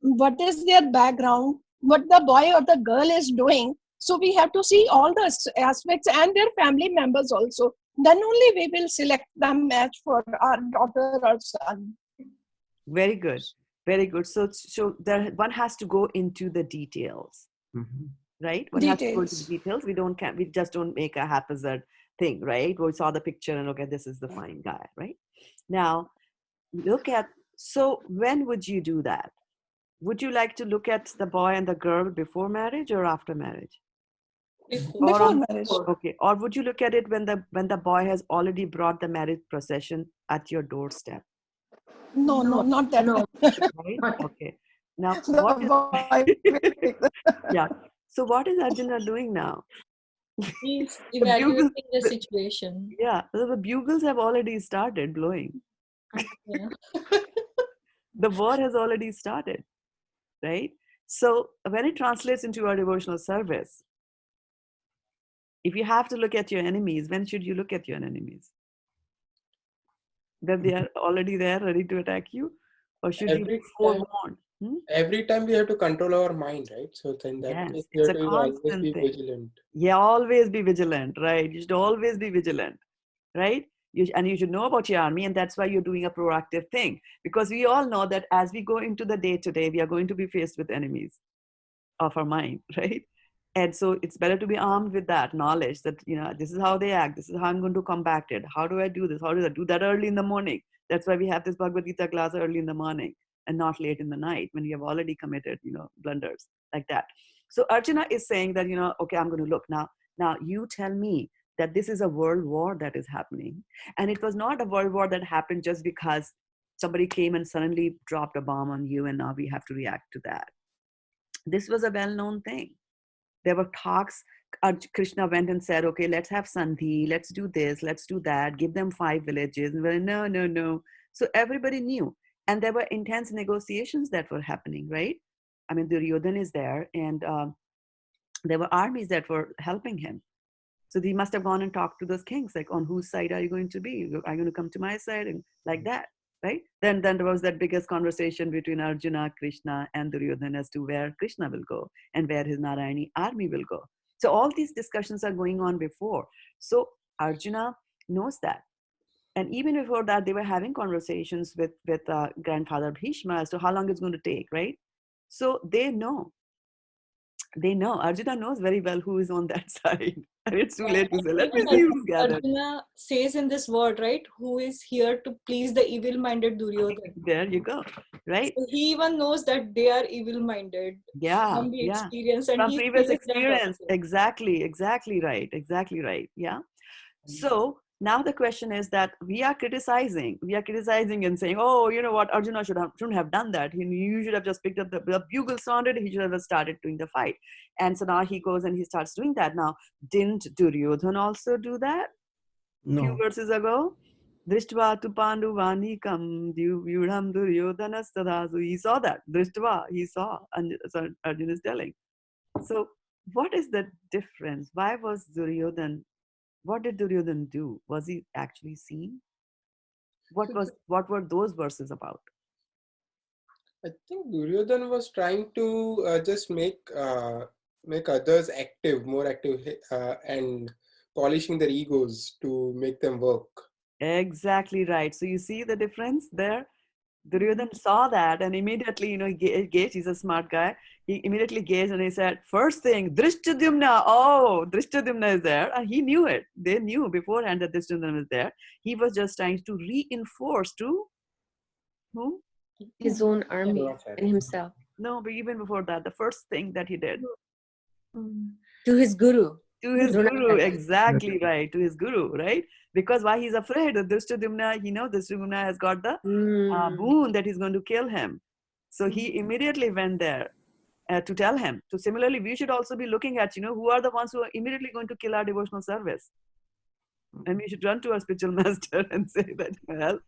what is their background, what the boy or the girl is doing. So we have to see all the aspects and their family members also. Then only we will select the match for our daughter or son. Very good. Very good. So there, one has to go into the details, right? One has to go into the details. We just don't make a haphazard thing, right? We saw the picture and okay, this is the fine guy, right? Now, so when would you do that? Would you like to look at the boy and the girl before marriage or after marriage? Before marriage. Okay. Or would you look at it when the boy has already brought the marriage procession at your doorstep? No, not that. No. Right? Okay. Now, what is... yeah. So what is Arjuna doing now? He's evaluating the situation. Yeah. So the bugles have already started blowing. Yeah. The war has already started, right? So when it translates into our devotional service, if you have to look at your enemies, when should you look at your enemies? That they are already there, ready to attack you? Or should you be forewarned? Every time we have to control our mind, right? So in that case, we have to always be vigilant. Yeah, always be vigilant, right? You should always be vigilant, right? And you should know about your army, and that's why you're doing a proactive thing. Because we all know that as we go into the day today, we are going to be faced with enemies of our mind, right? And so it's better to be armed with that knowledge that, this is how they act. This is how I'm going to combat it. How do I do this? How do I do that early in the morning? That's why we have this Bhagavad Gita class early in the morning and not late in the night when you have already committed, blunders like that. So Arjuna is saying that, okay, I'm going to look now. Now you tell me that this is a world war that is happening. And it was not a world war that happened just because somebody came and suddenly dropped a bomb on you and now we have to react to that. This was a well-known thing. There were talks. Krishna went and said, okay, let's have Sandhi, let's do this, let's do that, give them 5 villages. And we're like, no. So everybody knew. And there were intense negotiations that were happening, right? I mean, Duryodhana is there, and there were armies that were helping him. So he must have gone and talked to those kings, like, on whose side are you going to be? Are you going to come to my side? And like that, right? Then there was that biggest conversation between Arjuna, Krishna, and Duryodhana as to where Krishna will go and where his Narayani army will go. So all these discussions are going on before. So Arjuna knows that. And even before that, they were having conversations with grandfather Bhishma as to how long it's going to take, right? So they know. Arjuna knows very well who is on that side. And it's too late to say, let me see who's gathered. Arjuna says in this word, right, who is here to please the evil-minded Duryodhana. There you go, right? So he even knows that they are evil-minded from the experience. And from previous experience. Exactly right. Yeah. So now the question is that we are criticizing and saying, oh, you know what, Arjuna shouldn't have done that. You should have just picked up the bugle sounded, he should have started doing the fight. And so now he goes and he starts doing that. Now, didn't Duryodhana also do that? No. Few verses ago? Drishtva tu pandu vanikam vyudham Duryodhana stadasu. He saw that. Drishtva, he saw. And so Arjuna is telling. So what is the difference? Why was Duryodhana? What did Duryodhana do? Was he actually seen? What were those verses about? I think Duryodhana was trying to just make others more active, and polishing their egos to make them work. Exactly right. So you see the difference there? Duryodhana saw that and immediately, he gazed. He's a smart guy. He immediately gazed and he said, first thing, Drishtadhyumna. Oh, Drishtadhyumna is there. And he knew it. They knew beforehand that Drishtadhyumna was there. He was just trying to reinforce to whom? His own army and himself. No, but even before that, the first thing that he did. To his guru. To his Drona guru, Acharya. exactly right. To his guru, right? Because why he's afraid of Drishtadumna, he knows Drishtadumna has got the boon that he's going to kill him. So he immediately went there to tell him. So similarly, we should also be looking at, who are the ones who are immediately going to kill our devotional service. And we should run to our spiritual master and say that, well,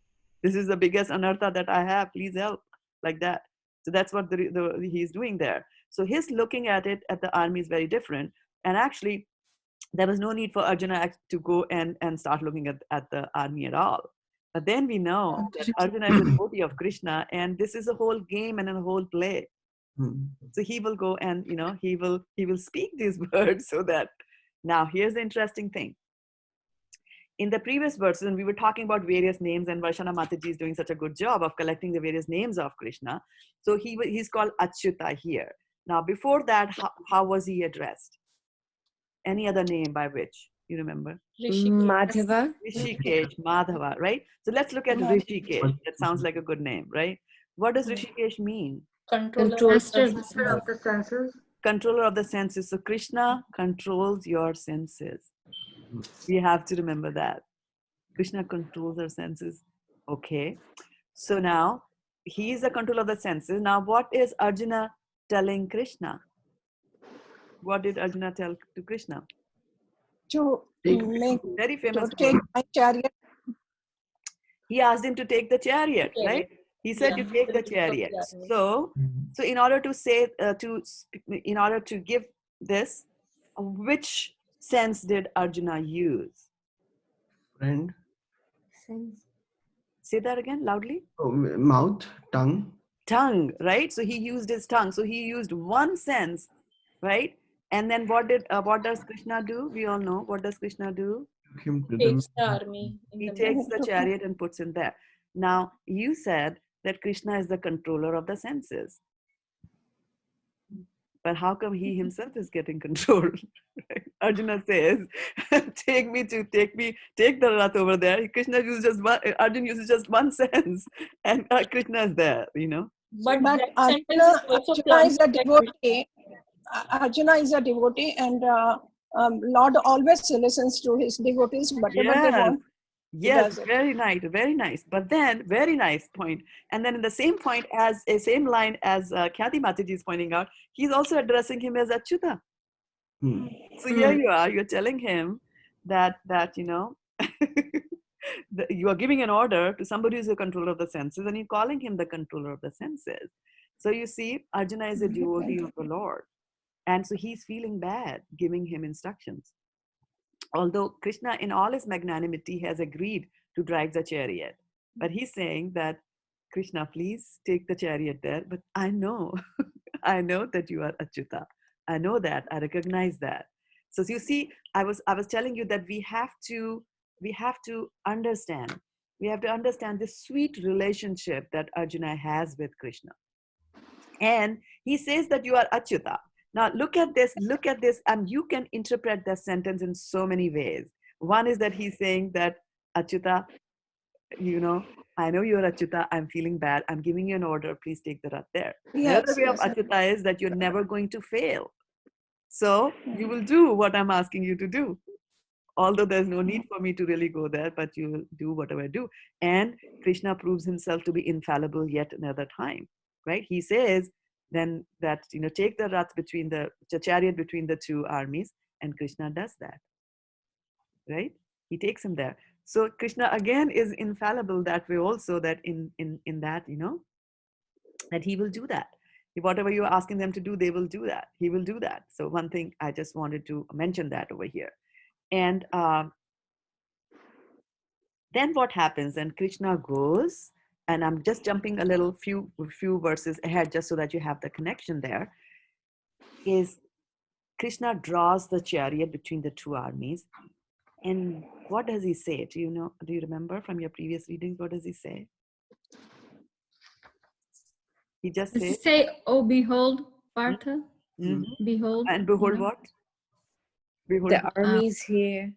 this is the biggest anartha that I have. Please help, like that. So that's what he's doing there. So his looking at it at the army is very different. And actually, there was no need for Arjuna to go and start looking at the army at all. But then we know that Arjuna is a devotee of Krishna, and this is a whole game and a whole play. So he will go and he will speak these words so that now here's the interesting thing. In the previous verses, when we were talking about various names, and Varshana Mataji is doing such a good job of collecting the various names of Krishna. So he's called Achyuta here. Now, before that, how was he addressed? Any other name by which you remember? Madhava. Rishikesh, Madhava, right? So let's look at Rishikesh. That sounds like a good name, right? What does Rishikesh mean? Controller. Master of the Master of the senses. Controller of the senses. So Krishna controls your senses. We have to remember that. Krishna controls our senses. Okay. So now he is the control of the senses. Now what is Arjuna telling Krishna? What did Arjuna tell to Krishna? To make Very famous to take word. my chariot. He asked him to take the chariot, right? He said, "You take the chariot." So in order to say in order to give this, which sense did Arjuna use? Friend. Sense. Say that again loudly. Oh, mouth, tongue. Tongue, right? So he used his tongue. So he used one sense, right? And then what does Krishna do? We all know. What does Krishna do? Took him to Takes the army. He takes the chariot and puts in there. Now, you said that Krishna is the controller of the senses. But how come he himself is getting controlled? Arjuna says, take the rath over there. Krishna uses just one, Arjuna uses just one sense, and Krishna is there, But But that sentence is also Arjuna is a planted. devotee. Arjuna is a devotee, and Lord always listens to his devotees, whatever they want. Yes, does it. very nice, very nice. But then, very nice point. And then in the same point, as a same line as Khyati Mataji is pointing out, he's also addressing him as Achyuta. So here you are, you're telling him that you are giving an order to somebody who's a controller of the senses, and you're calling him the controller of the senses. So you see, Arjuna is a devotee of the Lord. And so he's feeling bad giving him instructions. Although Krishna, in all his magnanimity, has agreed to drive the chariot. But he's saying that, Krishna, please take the chariot there. But I know, I know that you are Achyuta. I know that. I recognize that. So you see, I was telling you that we have to understand. We have to understand this sweet relationship that Arjuna has with Krishna. And he says that you are Achyuta. Now look at this, and you can interpret that sentence in so many ways. One is that he's saying that, Achyuta, I know you're Achyuta, I'm feeling bad, I'm giving you an order, please take the rath there. Yes, The other way of Achyuta is that you're never going to fail. So you will do what I'm asking you to do. Although there's no need for me to really go there, but you will do whatever I do. And Krishna proves himself to be infallible yet another time, right? He says, then that, take the rath between the chariot between the two armies, and Krishna does that, right? He takes him there. So Krishna again is infallible that way also, that in that, that he will do that. Whatever you're asking them to do, they will do that. He will do that. So one thing, I just wanted to mention that over here. And then what happens? And Krishna goes, and I'm just jumping a little few verses ahead just so that you have the connection there, is Krishna draws the chariot between the two armies. And what does he say? Do you remember from your previous readings? What does he say? He just Does he says, say, "Oh, behold, Partha"? Behold. and behold what? Behold, The army is here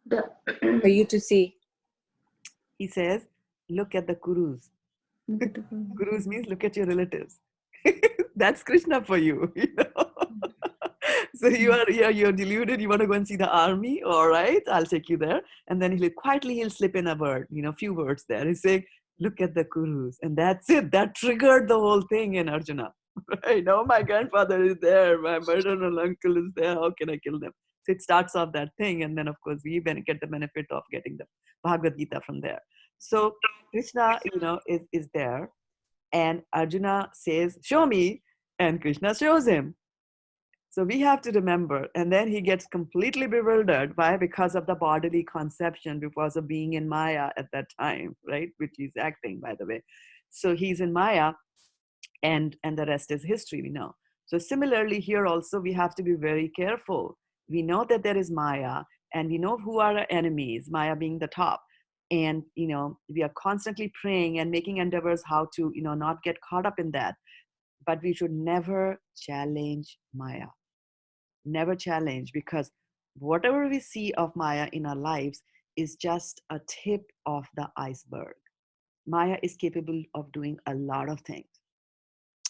The for you to see. he says, look at the Kurus. Look at the Guru. Kurus means look at your relatives. That's Krishna for you, So you're deluded. You want to go and see the army? All right, I'll take you there. And then he'll slip in a word, few words there. He's saying, look at the Kurus. And that's it. That triggered the whole thing in Arjuna. Right? Oh, my grandfather is there. My maternal uncle is there. How can I kill them? So it starts off that thing. And then, of course, we get the benefit of getting the Bhagavad Gita from there. So Krishna, is there. And Arjuna says, show me. And Krishna shows him. So we have to remember, and then he gets completely bewildered. Why? Because of the bodily conception, because of being in Maya at that time, right? Which he's acting, by the way. So he's in Maya, and the rest is history, we know. So similarly here also, we have to be very careful. We know that there is Maya, and we know who are our enemies, Maya being the top. And, we are constantly praying and making endeavors how to, not get caught up in that. But we should never challenge Maya. Never challenge, because whatever we see of Maya in our lives is just a tip of the iceberg. Maya is capable of doing a lot of things.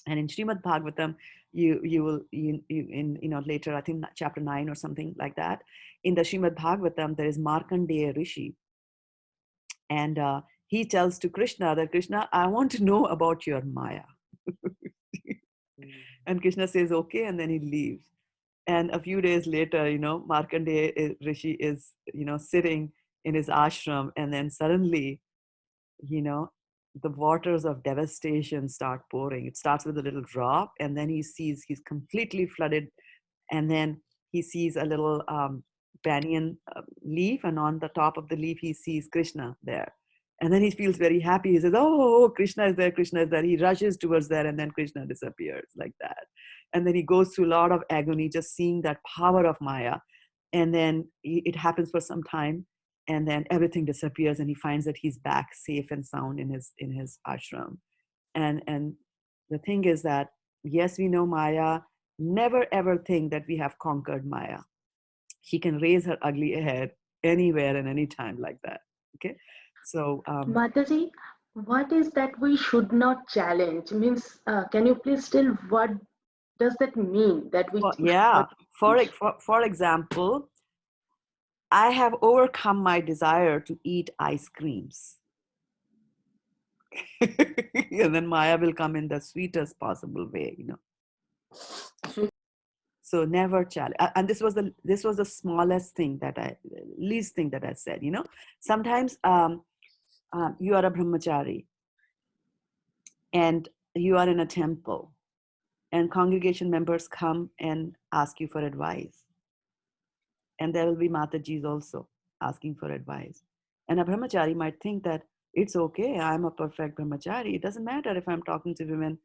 And in Srimad Bhagavatam, you will later, I think chapter 9 or something like that, in the Srimad Bhagavatam, there is Markandeya Rishi. And he tells to Krishna that, Krishna, I want to know about your Maya. And Krishna says, okay, and then he leaves. And a few days later, Markandeya Rishi is, sitting in his ashram, and then suddenly, the waters of devastation start pouring. It starts with a little drop, and then he sees he's completely flooded, and then he sees a little banyan leaf, and on the top of the leaf, he sees Krishna there. And then he feels very happy. He says, oh, Krishna is there, Krishna is there. He rushes towards there, and then Krishna disappears like that. And then he goes through a lot of agony, just seeing that power of Maya. And then it happens for some time, and then everything disappears, and he finds that he's back safe and sound in his ashram. And the thing is that, yes, we know Maya. Never ever think that we have conquered Maya. She can raise her ugly head anywhere and anytime like that. Okay. So, Mataji, what is that we should not challenge? Means, can you please tell what does that mean that we should yeah. not challenge? For example, I have overcome my desire to eat ice creams. And then Maya will come in the sweetest possible way, So never challenge. And this was the smallest thing least thing that I said, Sometimes you are a brahmachari, and you are in a temple, and congregation members come and ask you for advice. And there will be Matajis also asking for advice. And a brahmachari might think that it's okay, I'm a perfect brahmachari. It doesn't matter if I'm talking to women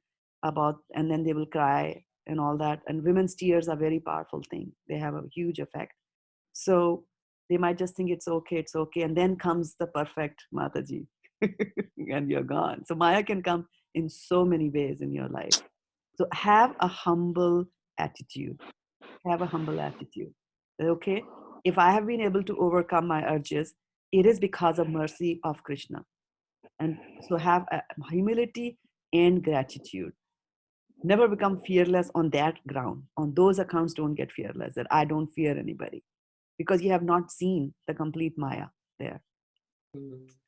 about, and then they will cry and all that. And women's tears are a very powerful thing. They have a huge effect. So they might just think it's okay. And then comes the perfect Mataji and you're gone. So Maya can come in so many ways in your life. So have a humble attitude. Okay? If I have been able to overcome my urges, it is because of mercy of Krishna. And so have a humility and gratitude. Never become fearless on that ground. On those accounts, don't get fearless, that I don't fear anybody, because you have not seen the complete Maya there.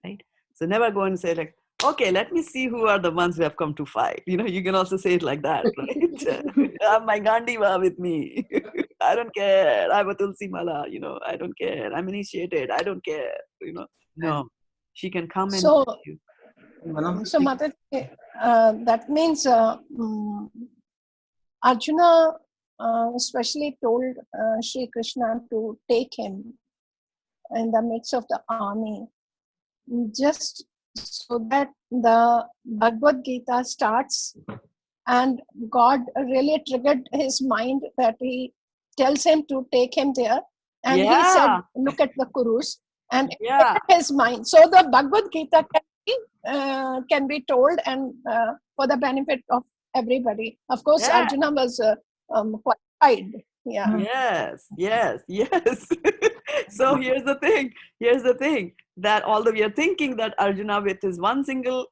Right? So never go and say like, okay, let me see who are the ones who have come to fight. You can also say it like that, right? I have my Gandiva with me. I don't care. I have a Tulsi Mala, I don't care. I'm initiated. I don't care, No, she can come and So, touch you. so Mataji, that means Arjuna especially told Sri Krishna to take him in the midst of the army, just so that the Bhagavad Gita starts, and God really triggered his mind that he tells him to take him there, and he said, look at the Kurus, and it triggered his mind. So the Bhagavad Gita can be told, and for the benefit of everybody. Of course, Arjuna was qualified. Yeah. Yes. So here's the thing. that although we are thinking that Arjuna with his one single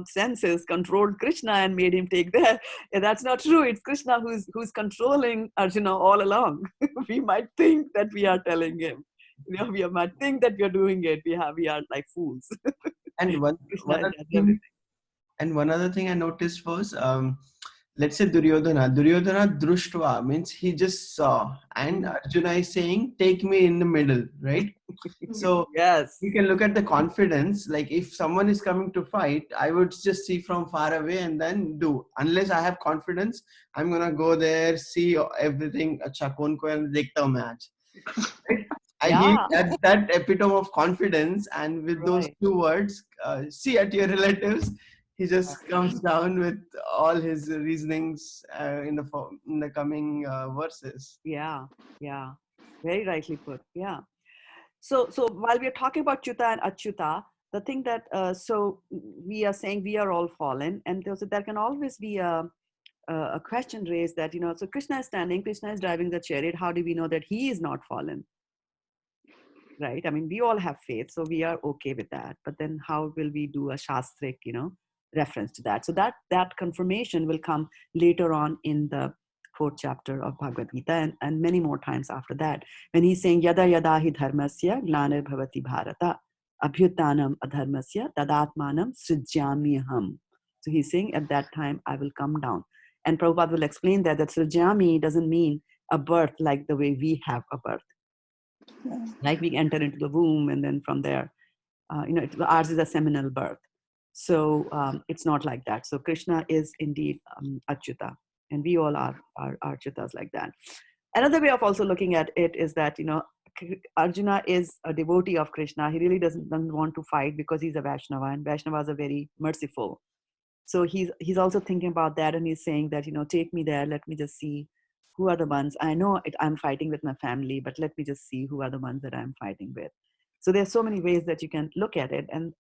senses controlled Krishna and made him take there, that's not true. It's Krishna who's controlling Arjuna all along. We might think that we are telling him. We might think that we are doing it. We are like fools. And Krishna other does thing, everything. and one other thing I noticed was, let's say Duryodhana društva means he just saw, and Arjuna is saying, take me in the middle, right? So Yes. you can look at the confidence. Like if someone is coming to fight, I would just see from far away and then do. Unless I have confidence, I'm gonna go there, see everything. Acha, kaun ko hai, dekhta hu match. Right? He Yeah. that epitome of confidence, and with those Right. two words, see at your relatives. He just comes down with all his reasonings in the coming verses. Yeah. Yeah. Very rightly put. Yeah. So while we are talking about Chuta and Achyuta, the thing that so we are saying we are all fallen, and so there can always be a question raised that, so Krishna is standing, Krishna is driving the chariot. How do we know that he is not fallen? Right? I mean, we all have faith, so we are okay with that. But then, how will we do a shastric, reference to that? So that confirmation will come later on in the 4th chapter of Bhagavad Gita, and many more times after that, when he's saying yada yada hi dharmasya glanir bhavati bharata abhyutanam adharmasya tadatmanam srijyamyaham. So he's saying at that time I will come down, and Prabhupada will explain that srijyami doesn't mean a birth like the way we have a birth. Like we enter into the womb and then from there, ours is a seminal birth. So it's not like that. So Krishna is indeed Achyuta, and we all are Achyutas like that. Another way of also looking at it is that, Arjuna is a devotee of Krishna. He really doesn't want to fight because he's a Vaishnava, and Vaishnavas are very merciful. So he's also thinking about that, and he's saying that, take me there, let me just see who are the ones. I know I'm fighting with my family, but let me just see who are the ones that I'm fighting with. So there's so many ways that you can look at it, and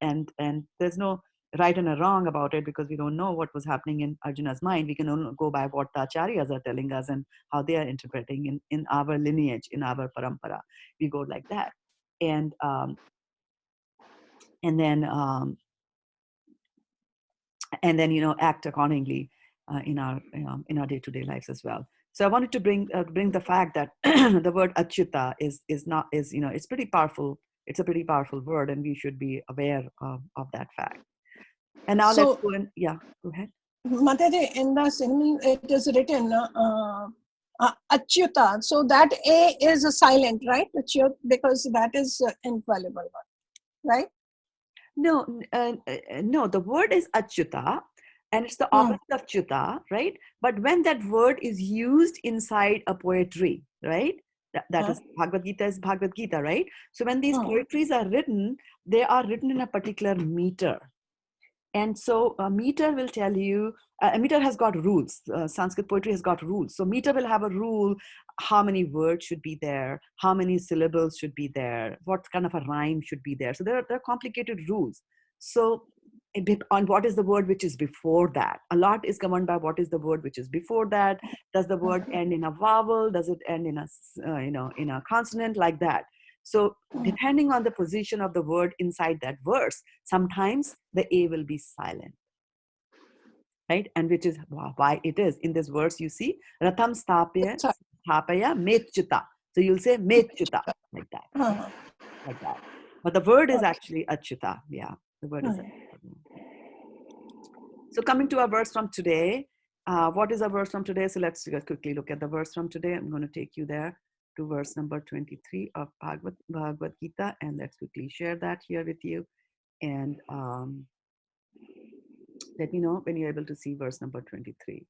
there's no right and a wrong about it, because we don't know what was happening in Arjuna's mind. We can only go by what the acharyas are telling us and how they are interpreting in our lineage, in our parampara. We go like that, and then act accordingly in our day-to-day lives as well. So I wanted to bring the fact that the word achyuta is it's pretty powerful. It's a pretty powerful word, and we should be aware of that fact. And now So- let's go and go ahead. Mataji, in the Sinhala it is written Achyuta. So that A is a silent, right? Achyut, because that is infallible one, right? No, no, the word is achyuta, and it's the opposite of chuta, right? But when that word is used inside a poetry, right? That is Bhagavad Gita is Bhagavad Gita, right? So when these poetries are written, they are written in a particular meter. And so a meter will tell you, a meter has got rules. Sanskrit poetry has got rules. So meter will have a rule, how many words should be there, how many syllables should be there, what kind of a rhyme should be there. So there are complicated rules. So a bit on what is the word which is before that. A lot is governed by what is the word which is before that. Does the word end in a vowel? Does it end in a in a consonant, like that? So depending on the position of the word inside that verse, sometimes the A will be silent, right? And which is why it is in this verse. You see, Ratham Stapaya Mechyuta. So you'll say Mechyuta like that, like that. But the word is actually Achyuta. Yeah, the word is Achyuta. So coming to our verse from today, what is our verse from today? So let's quickly look at the verse from today. I'm going to take you there to verse number 23 of Bhagavad Gita, and let's quickly share that here with you, and let me know when you're able to see verse number 23.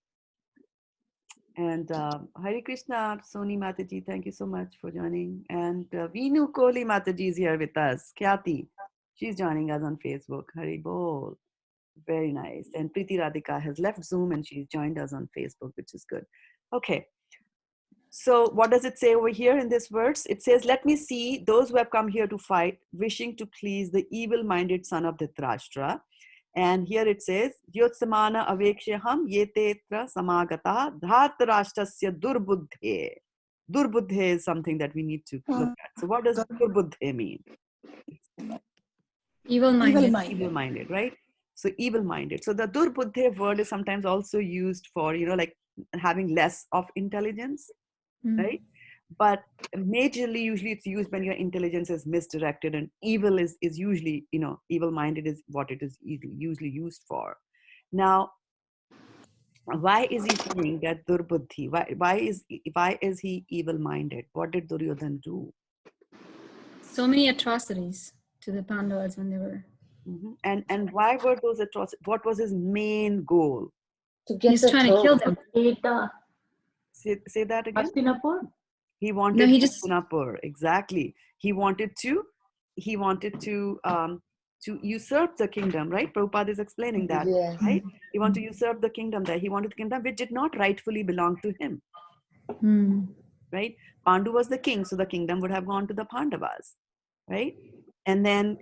And Hare Krishna, Soni Mataji, thank you so much for joining. And Veenu Kohli Mataji is here with us. Khyati, she's joining us on Facebook. Hare Bol. Very nice. And Preeti Radhika has left Zoom and she's joined us on Facebook, which is good. Okay. So what does it say over here in this verse? It says, let me see those who have come here to fight, wishing to please the evil-minded son of Dhritarashtra. And here it says, Yotsamana avekshaham yetetra samagata dhartarashtasya durbuddhe. Durbuddhe is something that we need to look at. So what does durbuddhe mean? Evil-minded. Evil-minded. Evil-minded, right? So evil-minded. So the durbuddhe word is sometimes also used for, like having less of intelligence, right? But majorly, usually it's used when your intelligence is misdirected, and evil is usually, evil-minded is what it is usually used for. Now, why is he saying that durbuddhi? Why is he evil-minded? What did Duryodhan do? So many atrocities to the Pandavas when they were. And why were those atrocities? What was his main goal? To get He's the trying to kill throne. them. Take the Say that again. Hastinapur. He No, wanted he just Hastinapur. Exactly. He wanted to usurp the kingdom, right? Prabhupada is explaining that, Yes. right? He wanted to usurp the kingdom there. He wanted the kingdom which did not rightfully belong to him, right? Pandu was the king, so the kingdom would have gone to the Pandavas, right? And then,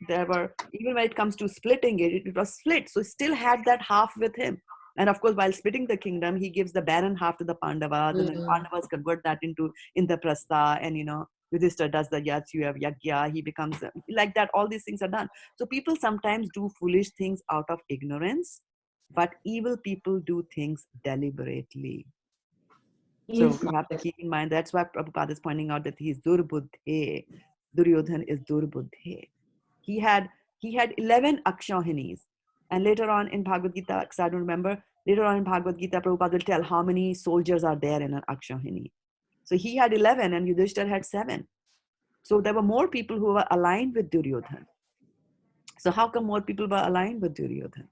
there were, even when it comes to splitting it was split. So he still had that half with him. And of course, while splitting the kingdom, he gives the barren half to the Pandavas, and then Pandavas convert that into Indraprastha, and Yudhishthira does the Yagya, he becomes like that. All these things are done. So people sometimes do foolish things out of ignorance, but evil people do things deliberately. So Yes, we have to Mataji. keep in mind, that's why Prabhupada is pointing out that he is durbuddhe. Duryodhan is durbuddhe. He had 11 akshahinis. And later on in Bhagavad Gita, because I don't remember, later on in Bhagavad Gita, Prabhupada will tell how many soldiers are there in an akshahini. So he had 11 and Yudhishthira had 7. So there were more people who were aligned with Duryodhan. So how come more people were aligned with Duryodhan?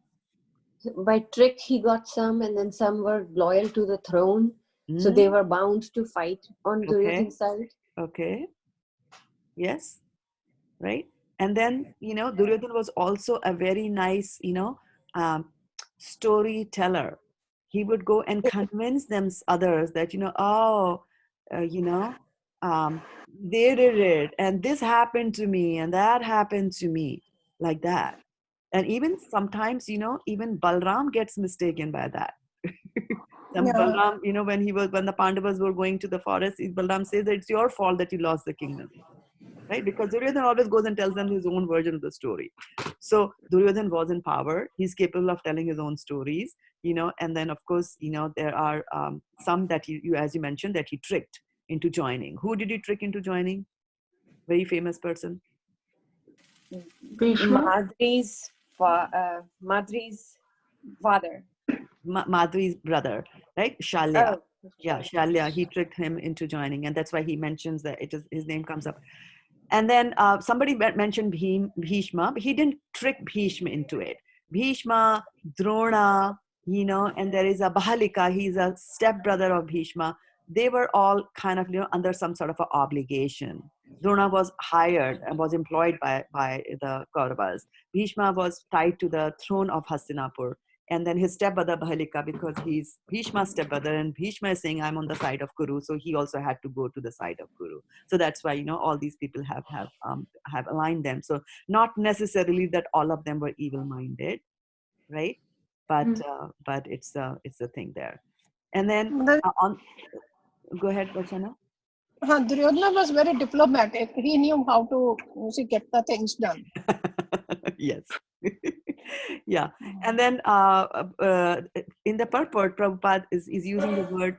By trick, he got some, and then some were loyal to the throne. So they were bound to fight on Duryodhan's side. Okay. Yes. Right. And then, Duryodhan was also a very nice, storyteller. He would go and convince them others that, they did it, and this happened to me, and that happened to me, like that. And even sometimes, even Balram gets mistaken by that. Balram, when the Pandavas were going to the forest, Balram says that it's your fault that you lost the kingdom. Right? Because Duryodhan always goes and tells them his own version of the story. So Duryodhan was in power. He's capable of telling his own stories, and then of course, there are some that you, as you mentioned, that he tricked into joining. Who did he trick into joining? Very famous person. Bhishma. Madri's father. Madhuri's brother, right? Shalya. Oh, Yeah, Shalya. He tricked him into joining, and that's why he mentions that his name comes up. And then somebody mentioned Bhishma, but he didn't trick Bhishma into it. Bhishma, Drona, and there is a Bahalika, he's a stepbrother of Bhishma. They were all kind of, under some sort of an obligation. Drona was hired and was employed by the Kauravas. Bhishma was tied to the throne of Hastinapur. And then his stepbrother Bahalika, because he's Bhishma's stepbrother, and Bhishma is saying, I'm on the side of Kuru, so he also had to go to the side of Kuru. So that's why, all these people have aligned them. So not necessarily that all of them were evil-minded, right? But it's a thing there. And then go ahead, Rachana. Duryodhana was very diplomatic. He knew how to get the things done. Yes. Yeah. And then in the purport, Prabhupada is using the word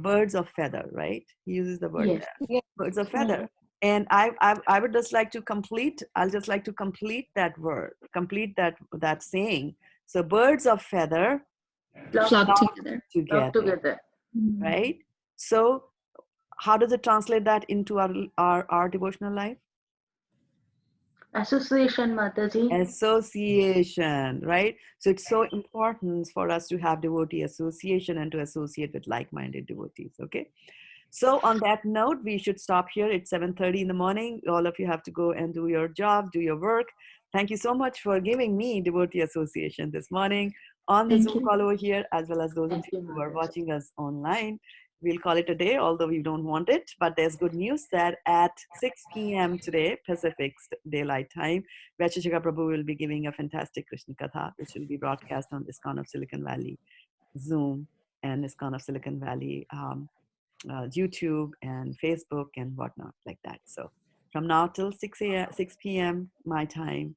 birds of feather, right? He uses the word Yes. there. Yes. Birds of feather. And I would just like to complete that word, complete that saying. So birds of feather flock flock together. Talk together, together. right? So how does it translate that into our devotional life? Association, Mataji. Association, right? So it's so important for us to have devotee association and to associate with like-minded devotees. Okay. So on that note, we should stop here. It's 7:30 in the morning. All of you have to go and do your job, do your work. Thank you so much for giving me devotee association this morning on the Thank Zoom you. call over here, as well as those of Thank you you, who are Mataji. watching us online. We'll call it a day, although we don't want it. But there's good news that at 6 p.m. today, Pacific Daylight Time, Vyachachika Prabhu will be giving a fantastic Krishna Katha, which will be broadcast on ISKCON of Silicon Valley Zoom and ISKCON of Silicon Valley YouTube and Facebook and whatnot like that. So from now till 6 p.m. my time.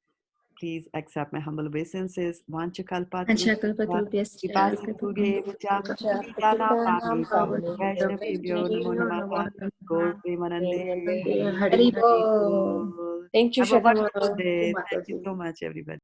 Please accept my humble obeisances. Panchakalpatarubhyascha Vipasitubhyevcha Patitana Pavani Vaishnavibhyo Namo Namaha Gaur Premanande Hari Hari Hari Hari Bol. Bol. Thank you, Have a Shraddha wonderful Mama. day. Thank you so much, everybody.